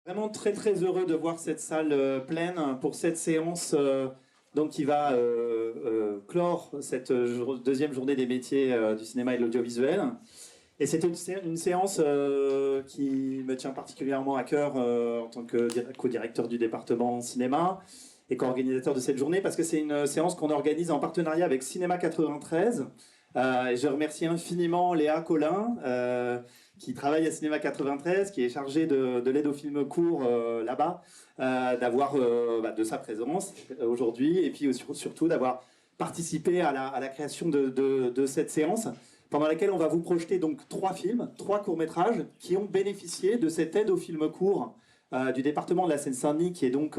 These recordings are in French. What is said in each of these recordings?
Vraiment très très heureux de voir cette salle pleine pour cette séance donc qui va clore cette deuxième journée des métiers du cinéma et de l'audiovisuel. Et c'est une séance qui me tient particulièrement à cœur en tant que co-directeur du département cinéma et co-organisateur de cette journée, parce que c'est une séance qu'on organise en partenariat avec Cinéma 93. Et je remercie infiniment Léa Collin, qui travaille à Cinéma 93, qui est chargée de l'aide au film court là-bas, de sa présence aujourd'hui, et puis surtout d'avoir participé à la création de cette séance, pendant laquelle on va vous projeter donc 3 films, 3 courts-métrages, qui ont bénéficié de cette aide au film court du département de la Seine-Saint-Denis, qui est donc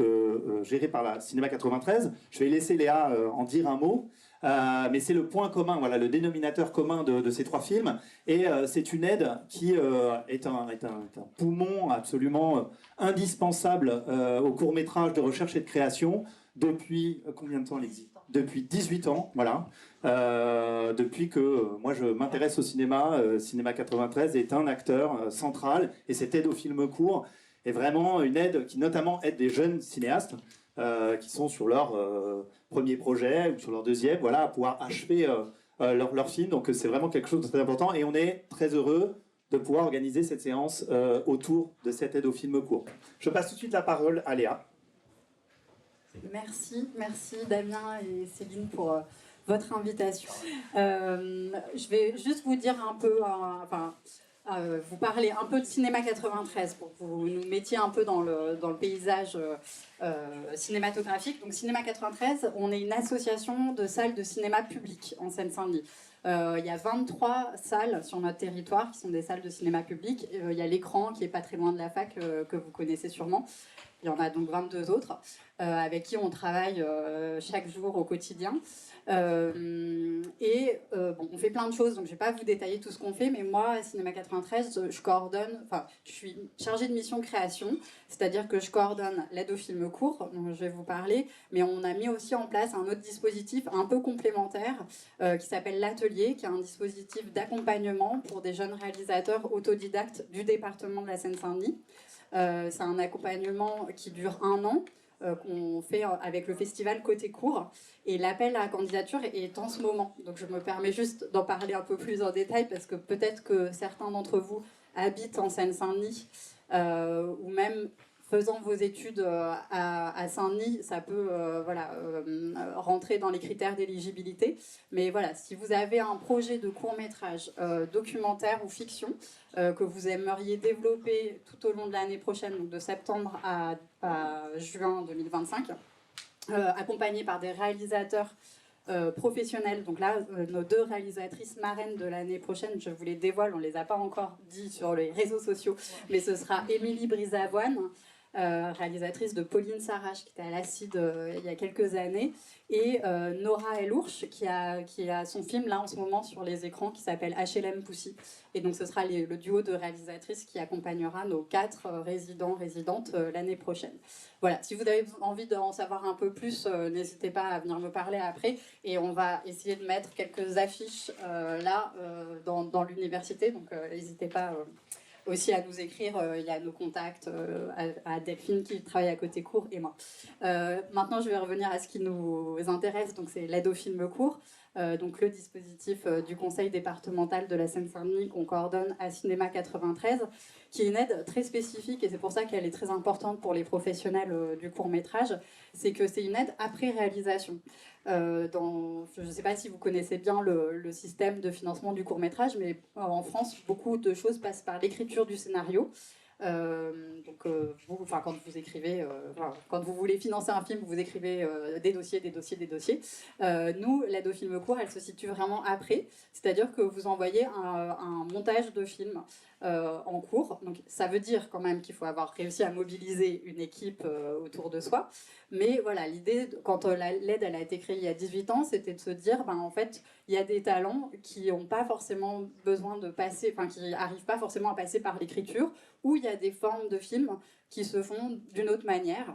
géré par la Cinéma 93. Je vais laisser Léa en dire un mot. Mais c'est le point commun, voilà, le dénominateur commun de ces 3 films, et c'est une aide qui est un poumon absolument indispensable au court-métrage de recherche et de création depuis combien de temps elle existe ? Depuis 18 ans, voilà. Depuis que moi je m'intéresse au cinéma, Cinéma 93 est un acteur central, et cette aide au film court est vraiment une aide qui notamment aide des jeunes cinéastes qui sont sur leur premier projet ou sur leur deuxième, voilà, à pouvoir achever leur film. Donc c'est vraiment quelque chose de très important, et on est très heureux de pouvoir organiser cette séance autour de cette aide au film court. Je passe tout de suite la parole à Léa. Merci Damien et Céline pour votre invitation. Je vais juste vous dire un peu, vous parler un peu de Cinéma 93 pour que vous nous mettiez un peu dans le paysage cinématographique. Donc Cinéma 93, on est une association de salles de cinéma public en Seine-Saint-Denis. Il y a 23 salles sur notre territoire qui sont des salles de cinéma public. Il y a l'Écran qui est pas très loin de la fac, que vous connaissez sûrement. Il y en a donc 22 autres avec qui on travaille chaque jour au quotidien. On fait plein de choses, donc je ne vais pas vous détailler tout ce qu'on fait, mais moi, à Cinéma 93, je suis chargée de mission création, c'est-à-dire que je coordonne l'aide au film court, dont je vais vous parler, mais on a mis aussi en place un autre dispositif un peu complémentaire qui s'appelle l'Atelier, qui est un dispositif d'accompagnement pour des jeunes réalisateurs autodidactes du département de la Seine-Saint-Denis. C'est un accompagnement qui dure 1 an, qu'on fait avec le festival Côté Court, et l'appel à la candidature est en ce moment. Donc je me permets juste d'en parler un peu plus en détail, parce que peut-être que certains d'entre vous habitent en Seine-Saint-Denis, ou même faisant vos études à Saint-Denis, ça peut rentrer dans les critères d'éligibilité. Mais voilà, si vous avez un projet de court-métrage documentaire ou fiction que vous aimeriez développer tout au long de l'année prochaine, donc de septembre à juin 2025, accompagné par des réalisateurs professionnels. Donc là, nos 2 réalisatrices marraines de l'année prochaine, je vous les dévoile, on ne les a pas encore dit sur les réseaux sociaux, mais ce sera Émilie Brisavoine, réalisatrice de Pauline Sarrache, qui était à l'Acide il y a quelques années, et Nora Elourche, qui a son film là en ce moment sur les écrans, qui s'appelle HLM Poussy. Et donc ce sera le duo de réalisatrices qui accompagnera nos 4 résidentes l'année prochaine. Voilà, si vous avez envie d'en savoir un peu plus, n'hésitez pas à venir me parler après, et on va essayer de mettre quelques affiches dans l'université, donc n'hésitez pas aussi à nous écrire. Il y a nos contacts à Delphine qui travaille à Côté Court et moi. Maintenant, je vais revenir à ce qui nous intéresse, donc c'est l'aide au film court, donc le dispositif du conseil départemental de la Seine-Saint-Denis qu'on coordonne à Cinéma 93, qui est une aide très spécifique, et c'est pour ça qu'elle est très importante pour les professionnels du court-métrage. C'est que c'est une aide après réalisation. Je ne sais pas si vous connaissez bien le système de financement du court-métrage, mais en France, beaucoup de choses passent par l'écriture du scénario. Quand vous écrivez, quand vous voulez financer un film, vous écrivez des dossiers. Nous, l'aide au film court, elle se situe vraiment après, c'est-à-dire que vous envoyez un montage de film en cours. Donc ça veut dire quand même qu'il faut avoir réussi à mobiliser une équipe autour de soi. Mais voilà, l'idée, quand l'aide elle a été créée il y a 18 ans, c'était de se dire, en fait, il y a des talents qui n'ont pas forcément besoin de passer, qui n'arrivent pas forcément à passer par l'écriture, ou il y a des formes de films qui se font d'une autre manière,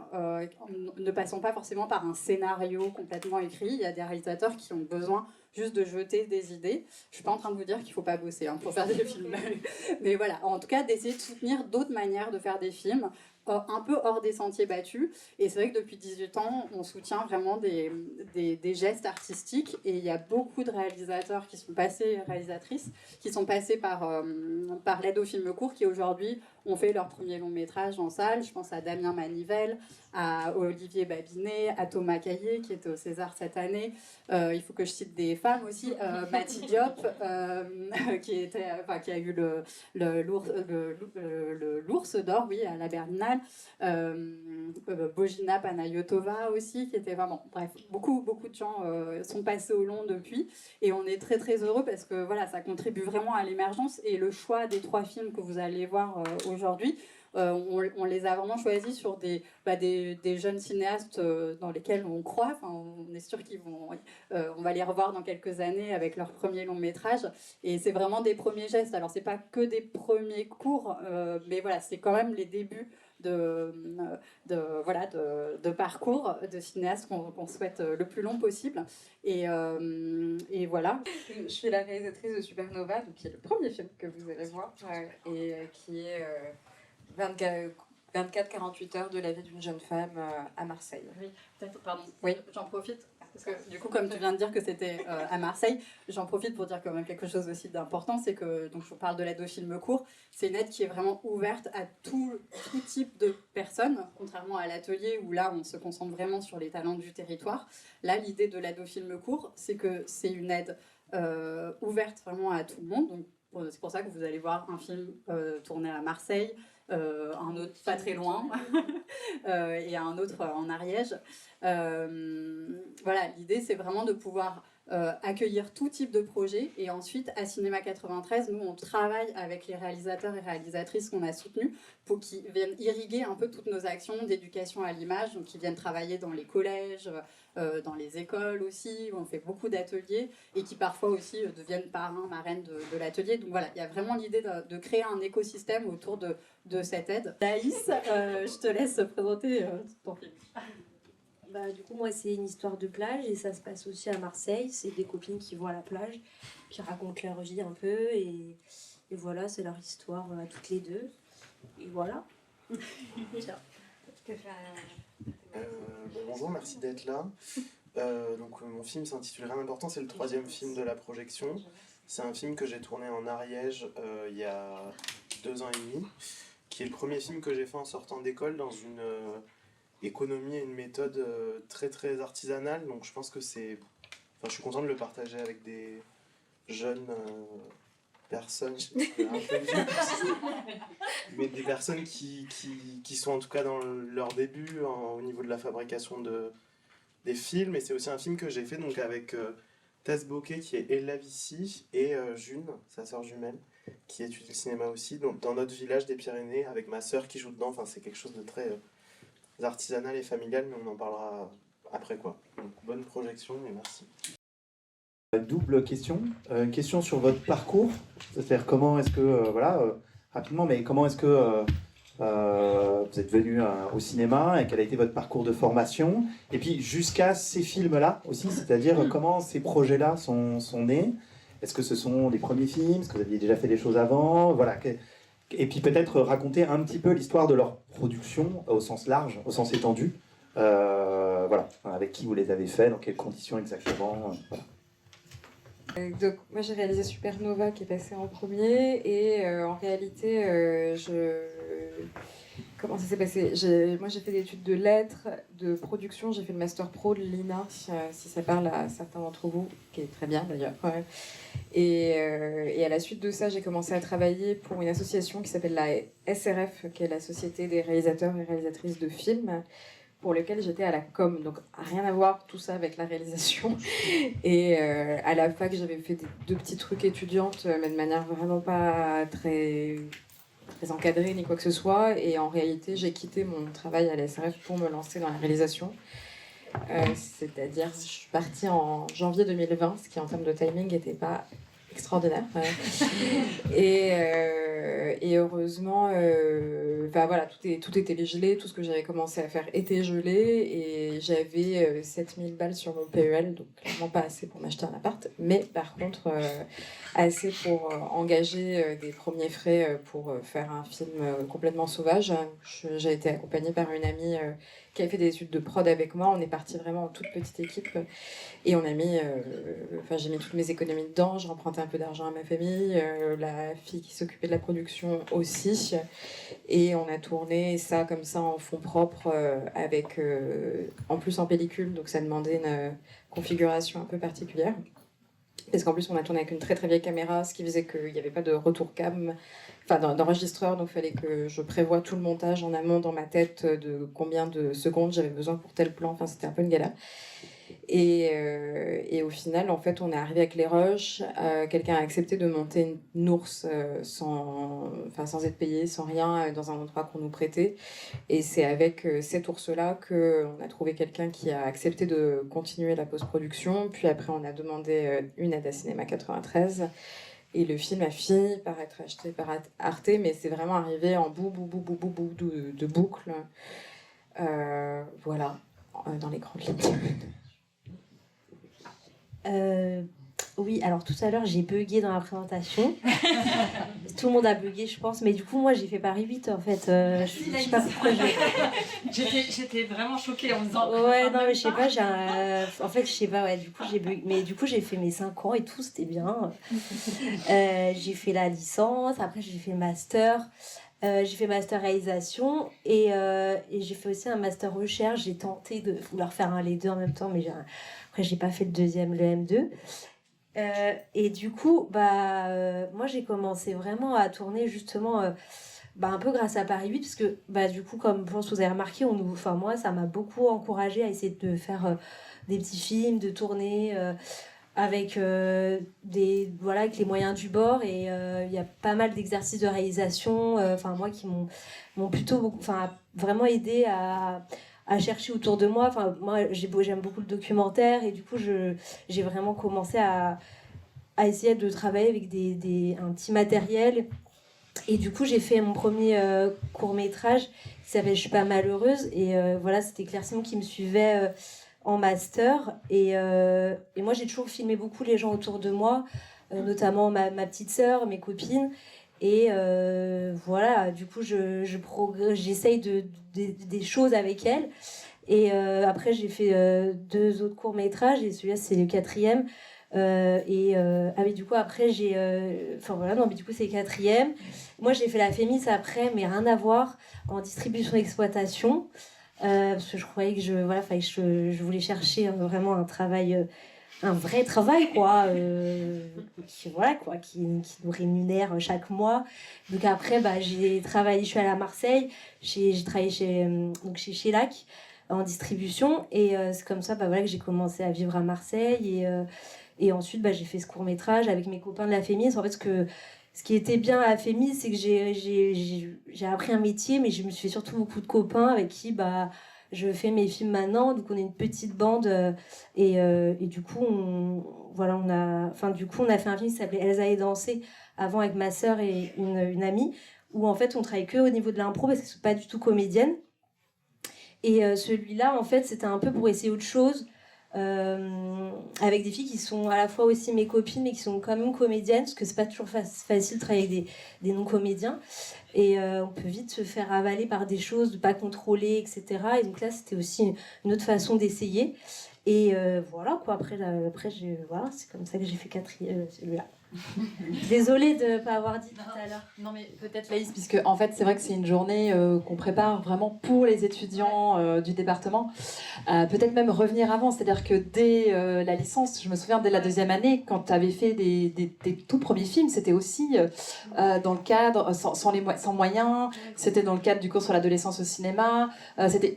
ne passant pas forcément par un scénario complètement écrit. Il y a des réalisateurs qui ont besoin juste de jeter des idées. Je suis pas en train de vous dire qu'il faut pas bosser pour faire des films, mais voilà, en tout cas d'essayer de soutenir d'autres manières de faire des films, un peu hors des sentiers battus. Et c'est vrai que depuis 18 ans, on soutient vraiment des gestes artistiques. Et il y a beaucoup de réalisateurs qui sont passés, réalisatrices, qui sont passés par l'aide au film court, qui aujourd'hui ont fait leur premier long métrage en salle. Je pense à Damien Manivelle, à Olivier Babinet, à Thomas Caillé, qui était au César cette année. Il faut que je cite des femmes aussi. Mati Diop, qui a eu l'ours d'or, oui, à la Berlinale. Bojina Panayotova aussi, qui était vraiment... Bref, beaucoup de gens sont passés au long depuis. Et on est très, très heureux parce que voilà, ça contribue vraiment à l'émergence. Et le choix des 3 films que vous allez voir aujourd'hui, on les a vraiment choisis sur des jeunes cinéastes dans lesquels on croit. Enfin, on est sûr on va les revoir dans quelques années avec leur premier long métrage. Et c'est vraiment des premiers gestes. Alors, c'est pas que des premiers cours, mais voilà, c'est quand même les débuts de parcours de cinéastes qu'on souhaite le plus long possible. Et voilà. Je suis la réalisatrice de Supernova, donc qui est le premier film que vous allez voir, et qui est 24-48 heures de la vie d'une jeune femme à Marseille. Oui, peut-être, pardon. Oui, j'en profite. Parce que du coup, comme tu viens de dire que c'était à Marseille, j'en profite pour dire quand même quelque chose aussi d'important, c'est que, donc je vous parle de l'aide au film court, c'est une aide qui est vraiment ouverte à tout type de personnes, contrairement à l'atelier où là on se concentre vraiment sur les talents du territoire. Là, l'idée de l'aide au film court, c'est que c'est une aide ouverte vraiment à tout le monde. Donc, c'est pour ça que vous allez voir un film tourné à Marseille, un autre pas très loin et un autre en Ariège. Voilà, l'idée c'est vraiment de pouvoir accueillir tout type de projet, et ensuite à Cinéma 93, nous on travaille avec les réalisateurs et réalisatrices qu'on a soutenus pour qu'ils viennent irriguer un peu toutes nos actions d'éducation à l'image, donc ils viennent travailler dans les collèges, dans les écoles aussi, où on fait beaucoup d'ateliers, et qui parfois aussi deviennent parrains, marraines de l'atelier. Donc voilà, il y a vraiment l'idée de créer un écosystème autour de cette aide. Thaïs, je te laisse présenter ton film. Du coup, moi, c'est une histoire de plage et ça se passe aussi à Marseille. C'est des copines qui vont à la plage, qui racontent leur vie un peu. Et voilà, c'est leur histoire à toutes les deux. Et voilà. Bonjour, merci d'être là. Donc, mon film s'intitule Rien d'important, c'est le 3e film de la projection. C'est un film que j'ai tourné en Ariège il y a 2 ans et demi, qui est le premier film que j'ai fait en sortant d'école dans une économie et une méthode très très artisanale. Donc je pense que je suis content de le partager avec des jeunes personnes, un peu vieux, mais des personnes qui sont en tout cas dans leur début au niveau de la fabrication des films. Et c'est aussi un film que j'ai fait donc avec Tess Bocquet, qui est Ella Vici, et June, sa sœur jumelle, qui étudie le cinéma aussi, donc dans notre village des Pyrénées, avec ma sœur qui joue dedans. Enfin, c'est quelque chose de très artisanal et familial, mais on en parlera après, quoi. Donc, bonne projection et merci. Double question. Une question sur votre parcours, c'est-à-dire comment est-ce que, rapidement, mais comment est-ce que vous êtes venu au cinéma et quel a été votre parcours de formation, et puis jusqu'à ces films-là aussi, c'est-à-dire comment ces projets-là sont nés. Est-ce que ce sont les premiers films? Est-ce que vous aviez déjà fait des choses avant? Voilà. Et puis peut-être raconter un petit peu l'histoire de leur production au sens large, au sens étendu. Voilà. Avec qui vous les avez fait, dans quelles conditions exactement. Voilà. Donc, moi j'ai réalisé Supernova qui est passé en premier, et en réalité, comment ça s'est passé? Moi j'ai fait des études de lettres, de production, j'ai fait le Master Pro de l'INA, si ça parle à certains d'entre vous, qui est très bien d'ailleurs. Ouais. Et à la suite de ça, j'ai commencé à travailler pour une association qui s'appelle la SRF, qui est la Société des réalisateurs et réalisatrices de films, pour lequel j'étais à la com, donc rien à voir tout ça avec la réalisation. Et à la fac, j'avais fait 2 petits trucs étudiantes, mais de manière vraiment pas très encadrée ni quoi que ce soit. Et en réalité, j'ai quitté mon travail à la SRF pour me lancer dans la réalisation. C'est-à-dire, je suis partie en janvier 2020, ce qui en termes de timing n'était pas extraordinaire. Et heureusement, voilà, tout était gelé, tout ce que j'avais commencé à faire était gelé, et j'avais 7000 balles sur mon PEL, donc clairement pas assez pour m'acheter un appart, mais par contre assez pour engager des premiers frais pour faire un film complètement sauvage. J'ai été accompagnée par une amie qui a fait des études de prod avec moi. On est parti vraiment en toute petite équipe et on a mis, j'ai mis toutes mes économies dedans. J'ai emprunté un peu d'argent à ma famille, la fille qui s'occupait de la production aussi, et on a tourné ça comme ça en fond propre avec, en plus en pellicule, donc ça demandait une configuration un peu particulière. Parce qu'en plus, on a tourné avec une très très vieille caméra, ce qui faisait qu'il n'y avait pas de retour cam, d'enregistreur, donc il fallait que je prévoie tout le montage en amont dans ma tête de combien de secondes j'avais besoin pour tel plan. Enfin, c'était un peu une galère. Et au final, en fait, on est arrivé avec les rushs. Quelqu'un a accepté de monter une ours sans être payé, sans rien, dans un endroit qu'on nous prêtait. Et c'est avec cet ours-là qu'on a trouvé quelqu'un qui a accepté de continuer la post-production. Puis après, on a demandé une aide à Cinéma 93. Et le film a fini par être acheté par Arte, mais c'est vraiment arrivé en bout de boucle. Voilà, dans les grandes lignes. Oui, alors tout à l'heure j'ai bugué dans la présentation. Tout le monde a bugué, je pense, mais du coup moi j'ai fait Paris 8 en fait. Je sais pas pourquoi J'étais vraiment choquée en me disant. Ouais, non, mais je sais pas, en fait, je sais pas, ouais, du coup j'ai bugué. Mais du coup j'ai fait mes 5 ans et tout, c'était bien. J'ai fait la licence, après j'ai fait le master. J'ai fait master réalisation et j'ai fait aussi un master recherche. J'ai tenté de vouloir faire les deux en même temps, mais après j'ai pas fait le M2. Et du coup, moi j'ai commencé vraiment à tourner justement un peu grâce à Paris 8, parce que du coup, comme je pense que vous avez remarqué, moi ça m'a beaucoup encouragée à essayer de faire des petits films, de tourner avec avec les moyens du bord, et il y a pas mal d'exercices de réalisation moi qui m'ont plutôt beaucoup, vraiment aidé à chercher autour de moi. Moi j'aime beaucoup le documentaire, et du coup j'ai vraiment commencé à essayer de travailler avec un petit matériel, et du coup j'ai fait mon premier court-métrage qui s'appelle Je suis pas malheureuse, et voilà, c'était Claire Simon qui me suivait en master, et moi j'ai toujours filmé beaucoup les gens autour de moi, notamment ma petite sœur, mes copines, et voilà, du coup j'essaye des choses avec elles, et après j'ai fait 2 autres courts-métrages, et celui-là c'est le 4e, mais du coup après mais du coup c'est le 4e. Moi j'ai fait la Fémis après, mais rien à voir, en distribution d'exploitation, parce que je croyais que je voulais chercher vraiment un travail, un vrai travail quoi, qui nous rémunère chaque mois. Donc après j'ai travaillé, je suis allée à Marseille, j'ai travaillé chez Shellac en distribution, et c'est comme ça que j'ai commencé à vivre à Marseille, et ensuite j'ai fait ce court-métrage avec mes copains de la Fémis. En fait, ce qui était bien à la Fémis, c'est que j'ai appris un métier, mais je me suis fait surtout beaucoup de copains avec qui je fais mes films maintenant. Donc on est une petite bande, et du coup on a fait un film qui s'appelait Elsa et danser avant, avec ma sœur et une amie, où en fait on travaillait que au niveau de l'impro, parce que je suis pas du tout comédienne. Et celui-là, en fait, c'était un peu pour essayer autre chose, avec des filles qui sont à la fois aussi mes copines, mais qui sont quand même comédiennes, parce que c'est pas toujours facile de travailler avec des non-comédiens, et on peut vite se faire avaler par des choses, de pas contrôler, etc. Et donc là c'était aussi une autre façon d'essayer, et voilà quoi. Après c'est comme ça que j'ai fait celui-là. Désolée de ne pas avoir dit tout à l'heure. Non, mais peut-être Laïs, puisque en fait c'est vrai que c'est une journée qu'on prépare vraiment pour les étudiants du département. Peut-être même revenir avant, c'est-à-dire que dès la licence, je me souviens dès la 2e année, quand tu avais fait des tout premiers films, c'était aussi dans le cadre, sans moyens, c'était dans le cadre du cours sur l'adolescence au cinéma.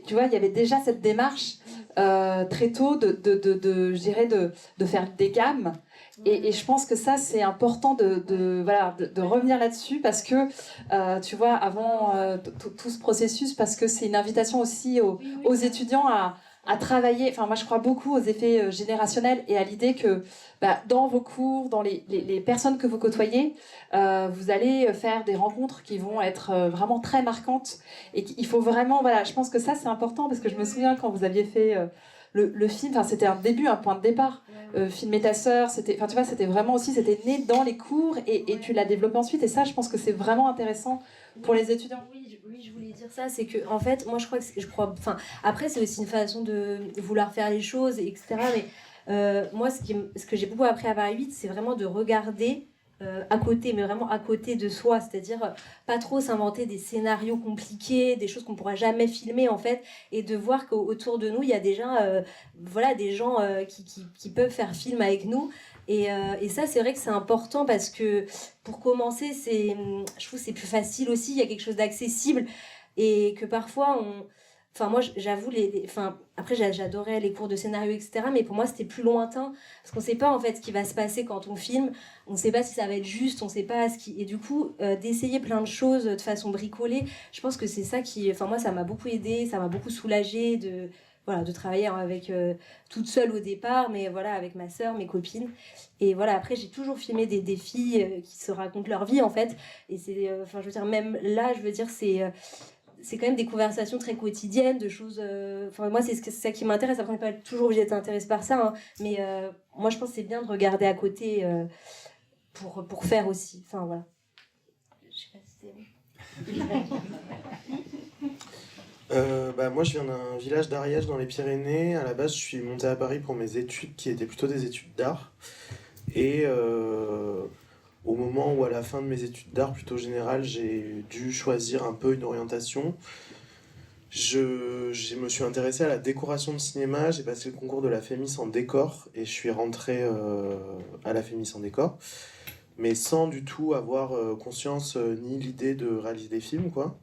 Tu vois, il y avait déjà cette démarche très tôt je dirais de faire des gammes. Et je pense que ça, c'est important de revenir là-dessus, parce que, tu vois, avant tout ce processus, parce que c'est une invitation aussi aux étudiants à à travailler. Enfin, moi, je crois beaucoup aux effets générationnels et à l'idée que dans vos cours, dans les personnes que vous côtoyez, vous allez faire des rencontres qui vont être vraiment très marquantes. Et il faut vraiment, voilà, je pense que ça, c'est important parce que je me souviens quand vous aviez fait le film, enfin, c'était un début, un point de départ. Filmer ta sœur, c'était vraiment aussi, c'était né dans les cours et tu l'as développé ensuite. Et ça, je pense que c'est vraiment intéressant pour les étudiants. Oui, je voulais dire ça, c'est que en fait, moi je crois, enfin, après c'est aussi une façon de vouloir faire les choses, etc. Mais moi, ce que j'ai beaucoup appris à Paris 8, c'est vraiment de regarder à côté, mais vraiment à côté de soi, c'est-à-dire pas trop s'inventer des scénarios compliqués, des choses qu'on pourra jamais filmer en fait, et de voir qu'autour de nous, il y a déjà voilà, des gens qui peuvent faire film avec nous. Et ça, c'est vrai que c'est important parce que pour commencer, je trouve que c'est plus facile aussi, il y a quelque chose d'accessible et que parfois Enfin, moi, j'avoue, enfin, après, j'adorais les cours de scénario, etc. Mais pour moi, c'était plus lointain. Parce qu'on ne sait pas, en fait, ce qui va se passer quand on filme. On ne sait pas si ça va être juste. On ne sait pas ce qui... Et du coup, d'essayer plein de choses de façon bricolée, je pense que c'est ça qui... Enfin, moi, ça m'a beaucoup aidé. Ça m'a beaucoup soulagée de travailler avec toute seule au départ. Mais voilà, avec ma sœur, mes copines. Et voilà, après, j'ai toujours filmé des filles qui se racontent leur vie, en fait. Et c'est... Enfin, je veux dire, même là, je veux dire, c'est quand même des conversations très quotidiennes, de choses... Enfin, moi, c'est ça qui m'intéresse. Après, on n'est pas toujours obligé d'être intéressé par ça. Hein, mais moi, je pense que c'est bien de regarder à côté pour faire aussi. Enfin, voilà. Je sais pas si c'est... Moi, je viens d'un village d'Ariège dans les Pyrénées. À la base, je suis monté à Paris pour mes études, qui étaient plutôt des études d'art. Et au moment où, à la fin de mes études d'art plutôt générales, j'ai dû choisir un peu une orientation, je me suis intéressé à la décoration de cinéma. J'ai passé le concours de la FEMIS en décor et je suis rentré à la FEMIS en décor, mais sans du tout avoir conscience ni l'idée de réaliser des films, quoi.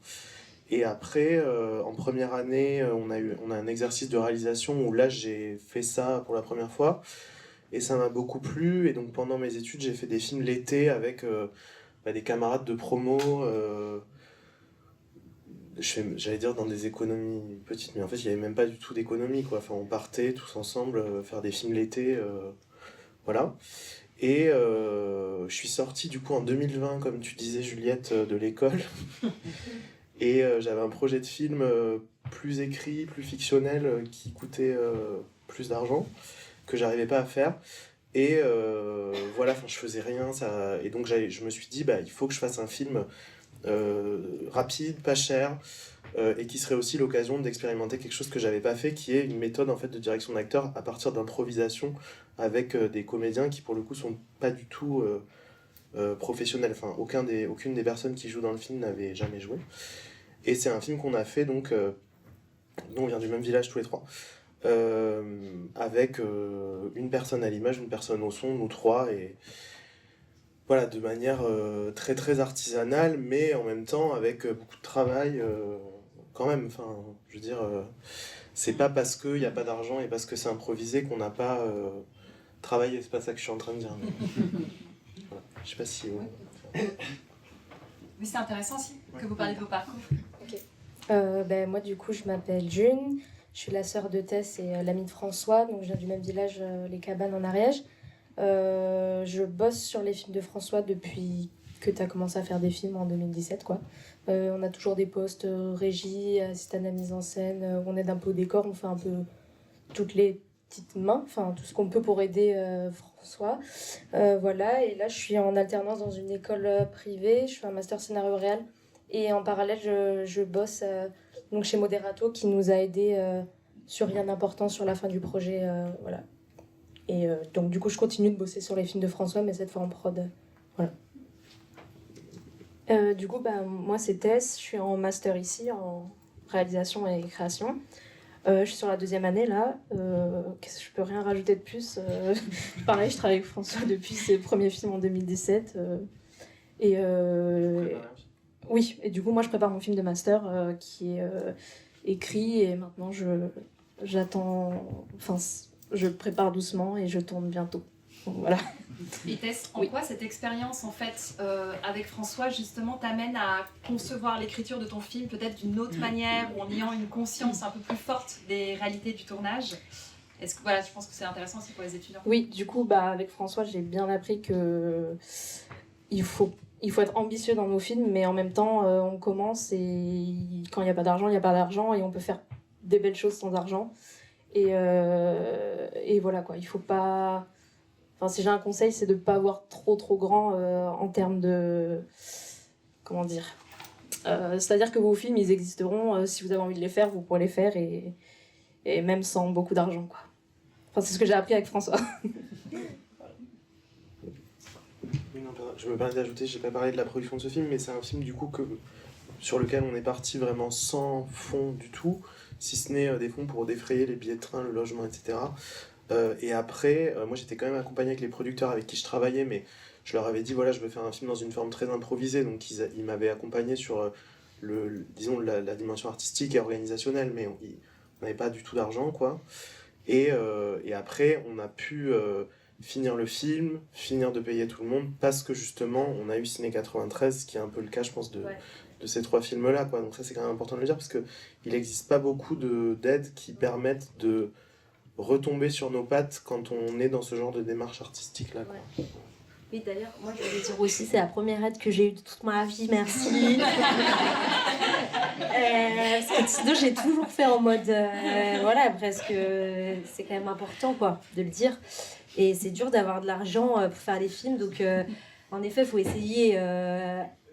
Et après, en première année, on a un exercice de réalisation où là, j'ai fait ça pour la première fois. Et ça m'a beaucoup plu. Et donc, pendant mes études, j'ai fait des films l'été avec des camarades de promo. J'allais dire dans des économies petites, mais en fait, il n'y avait même pas du tout d'économie, quoi. Enfin, on partait tous ensemble faire des films l'été. Voilà. Et je suis sorti du coup en 2020, comme tu disais, Juliette, de l'école. Et j'avais un projet de film plus écrit, plus fictionnel, qui coûtait plus d'argent, que j'arrivais pas à faire. Et voilà, je faisais rien. Et donc je me suis dit, il faut que je fasse un film rapide, pas cher, et qui serait aussi l'occasion d'expérimenter quelque chose que j'avais pas fait, qui est une méthode en fait de direction d'acteur à partir d'improvisation avec des comédiens qui pour le coup sont pas du tout professionnels. Enfin, aucune des personnes qui jouent dans le film n'avait jamais joué. Et c'est un film qu'on a fait, donc, nous on vient du même village tous les trois, avec une personne à l'image, une personne au son, nous trois, et voilà, de manière très très artisanale, mais en même temps avec beaucoup de travail quand même. Enfin, je veux dire, c'est pas parce qu'il n'y a pas d'argent et parce que c'est improvisé qu'on n'a pas travaillé, c'est pas ça que je suis en train de dire. Mais... voilà. Je sais pas si... Mais c'est intéressant aussi que vous parlez de vos parcours. Moi, du coup, je m'appelle June. Je suis la sœur de Tess et l'amie de François. Donc, je viens du même village, les Cabanes en Ariège. Je bosse sur les films de François depuis que tu as commencé à faire des films en 2017, quoi. On a toujours des postes régie, assistant à la mise en scène. On aide un peu au décor. On fait un peu toutes les petites mains. Enfin, tout ce qu'on peut pour aider François. Voilà. Et là, je suis en alternance dans une école privée. Je fais un master scénario réel. Et en parallèle, je bosse donc chez Moderato qui nous a aidés sur Rien d'important sur la fin du projet. Voilà. Et donc du coup, je continue de bosser sur les films de François, mais cette fois en prod. Voilà. Du coup, moi, c'est Tess. Je suis en master ici, en réalisation et création. Je suis sur la 2e année, là. Je peux rien rajouter de plus. Pareil, je travaille avec François depuis ses premiers films en 2017. Oui, et du coup, moi, je prépare mon film de master qui est écrit et maintenant, j'attends... Enfin, je prépare doucement et je tourne bientôt. Donc, voilà. Et Tess, en Oui. quoi cette expérience, en fait, avec François, justement, t'amène à concevoir l'écriture de ton film peut-être d'une autre manière, ou en ayant une conscience un peu plus forte des réalités du tournage? Est-ce que, voilà, je pense que c'est intéressant aussi pour les étudiants. Oui, du coup, avec François, j'ai bien appris que il faut être ambitieux dans nos films, mais en même temps, on commence et quand il n'y a pas d'argent, il n'y a pas d'argent et on peut faire des belles choses sans argent. Et voilà quoi, il faut pas. Enfin, si j'ai un conseil, c'est de ne pas avoir trop grand en termes de. Comment dire c'est-à-dire que vos films, ils existeront. Si vous avez envie de les faire, vous pourrez les faire et même sans beaucoup d'argent, quoi. Enfin, c'est ce que j'ai appris avec François. Oui, non, je me permets d'ajouter, j'ai pas parlé de la production de ce film, mais c'est un film du coup sur lequel on est parti vraiment sans fonds du tout, si ce n'est des fonds pour défrayer les billets de train, le logement, etc. Et après, moi j'étais quand même accompagné avec les producteurs avec qui je travaillais, mais je leur avais dit voilà, je veux faire un film dans une forme très improvisée, donc ils m'avaient accompagné sur disons la dimension artistique et organisationnelle, mais on n'avait pas du tout d'argent, quoi. Et après, on a pu finir le film, finir de payer tout le monde, parce que justement, on a eu Ciné 93, qui est un peu le cas, je pense, de ces 3 films-là, quoi. Donc ça, c'est quand même important de le dire, parce qu'il n'existe pas beaucoup d'aides qui permettent de retomber sur nos pattes quand on est dans ce genre de démarche artistique-là, quoi. Ouais. Oui, d'ailleurs, moi je voulais dire aussi, c'est la première aide que j'ai eue de toute ma vie, merci. Parce que sinon, j'ai toujours fait en mode. Voilà, presque. C'est quand même important, quoi, de le dire. Et c'est dur d'avoir de l'argent pour faire des films, donc en effet, il faut essayer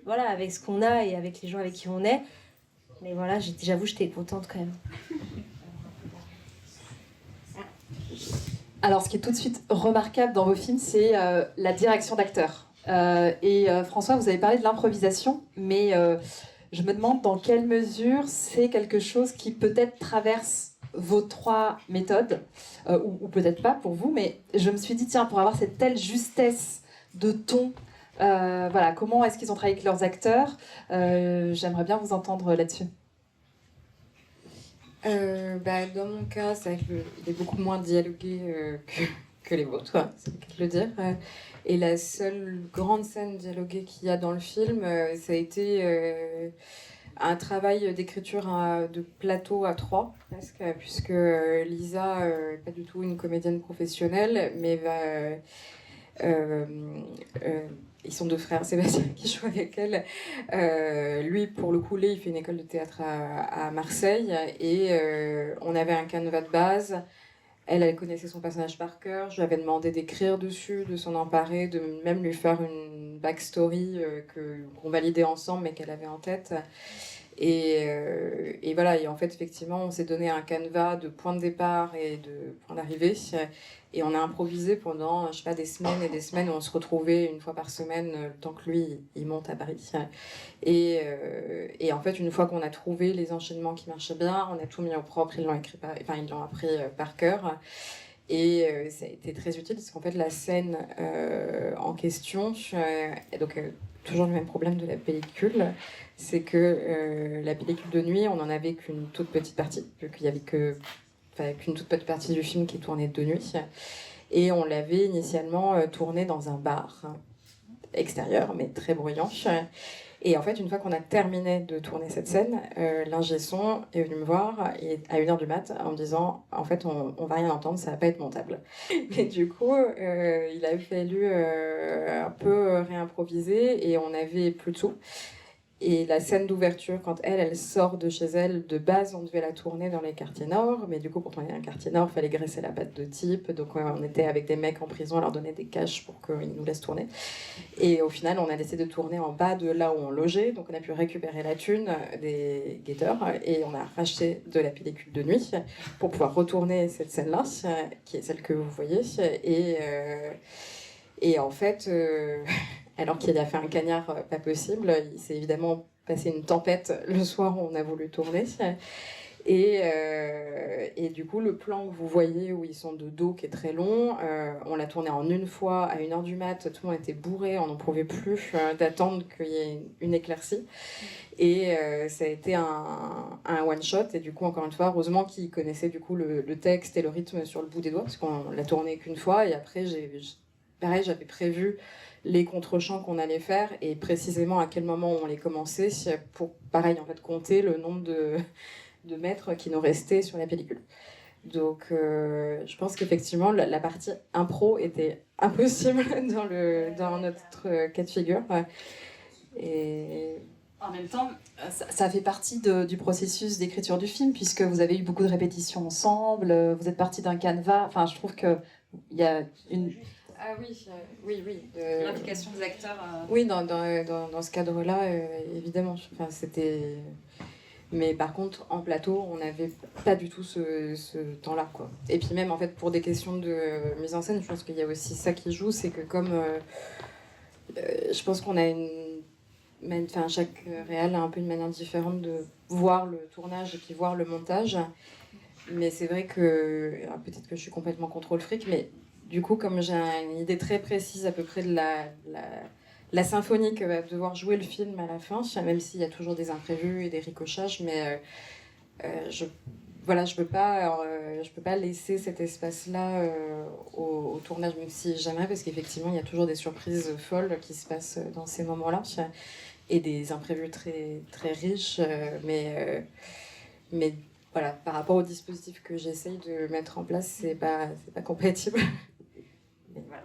voilà, avec ce qu'on a et avec les gens avec qui on est. Mais voilà, j'avoue, j'étais contente quand même. Alors, ce qui est tout de suite remarquable dans vos films, c'est la direction d'acteurs. François, vous avez parlé de l'improvisation, mais je me demande dans quelle mesure c'est quelque chose qui peut-être traverse vos 3 méthodes, ou peut-être pas pour vous, mais je me suis dit, tiens, pour avoir cette telle justesse de ton, voilà, comment est-ce qu'ils ont travaillé avec leurs acteurs? J'aimerais bien vous entendre là-dessus. Dans mon cas, c'est vrai qu'il est beaucoup moins dialogué que les vôtres, quoi, c'est le cas de le dire. Et la seule grande scène dialoguée qu'il y a dans le film, ça a été un travail d'écriture de plateau à 3, presque, puisque Lisa n'est pas du tout une comédienne professionnelle, mais ils sont 2 frères, Sébastien qui joue avec elle. Lui, pour le coup, il fait une école de théâtre à Marseille. Et on avait un canevas de base. Elle connaissait son personnage par cœur. Je lui avais demandé d'écrire dessus, de s'en emparer, de même lui faire une backstory qu'on validait ensemble, mais qu'elle avait en tête. Et voilà, et en fait, effectivement, on s'est donné un canevas de point de départ et de point d'arrivée. Et on a improvisé pendant, je sais pas, des semaines et des semaines où on se retrouvait une fois par semaine, le temps que lui, il monte à Paris. Et en fait, une fois qu'on a trouvé les enchaînements qui marchaient bien, on a tout mis au propre, ils l'ont appris par cœur. Et ça a été très utile parce qu'en fait, la scène en question, donc toujours le même problème de la pellicule, c'est que la pellicule de nuit, on n'en avait qu'une toute petite partie, vu qu'il y avait qu'une toute petite partie du film qui tournait de nuit. Et on l'avait initialement tourné dans un bar extérieur, mais très bruyant. Et en fait, une fois qu'on a terminé de tourner cette scène, l'ingé son est venu me voir à 1h du mat en me disant en fait, on va rien entendre, ça va pas être montable. Et du coup, il a fallu un peu réimproviser et on avait plus de sous. Et la scène d'ouverture, quand elle sort de chez elle, de base, on devait la tourner dans les quartiers nord. Mais du coup, pour tourner dans les quartiers nord, il fallait graisser la patte de type. Donc, on était avec des mecs en prison, on leur donnait des cash pour qu'ils nous laissent tourner. Et au final, on a décidé de tourner en bas de là où on logeait. Donc, on a pu récupérer la thune des guetteurs et on a racheté de la pellicule de nuit pour pouvoir retourner cette scène-là, qui est celle que vous voyez. Et en fait... Alors qu'il a fait un cagnard pas possible, il s'est évidemment passé une tempête le soir où on a voulu tourner. Et du coup, le plan que vous voyez où ils sont de dos, qui est très long, on l'a tourné en une fois à 1h du mat. Tout le monde était bourré, on n'en pouvait plus d'attendre qu'il y ait une éclaircie. Et ça a été un one-shot. Et du coup, encore une fois, heureusement qu'ils connaissaient du coup, le texte et le rythme sur le bout des doigts, parce qu'on l'a tourné qu'une fois. Et après, pareil, j'avais prévu les contre-champs qu'on allait faire et précisément à quel moment on les commençait pour, pareil, en fait, compter le nombre de mètres qui nous restaient sur la pellicule. Donc, je pense qu'effectivement, la partie impro était impossible dans notre cas de figure. Ouais. Et en même temps, ça fait partie du processus d'écriture du film, puisque vous avez eu beaucoup de répétitions ensemble, vous êtes parti d'un canevas. Enfin, je trouve qu'il y a une... Ah oui, oui. L'implication des acteurs. Oui, dans ce cadre-là, évidemment. Enfin, c'était... Mais par contre, en plateau, on n'avait pas du tout ce temps-là, quoi. Et puis même, en fait, pour des questions de mise en scène, je pense qu'il y a aussi ça qui joue, c'est que comme... je pense qu'on a enfin, chaque réal a un peu une manière différente de voir le tournage et puis voir le montage. Mais c'est vrai que... Alors, peut-être que je suis complètement contrôle fric, mais du coup, comme j'ai une idée très précise à peu près de la symphonie que va devoir jouer le film à la fin, même s'il y a toujours des imprévus et des ricochages, mais je peux pas laisser cet espace-là au tournage, même si j'aimerais, parce qu'effectivement, il y a toujours des surprises folles qui se passent dans ces moments-là, et des imprévus très, très riches, mais voilà, par rapport au dispositif que j'essaye de mettre en place, c'est pas compatible. Mais voilà.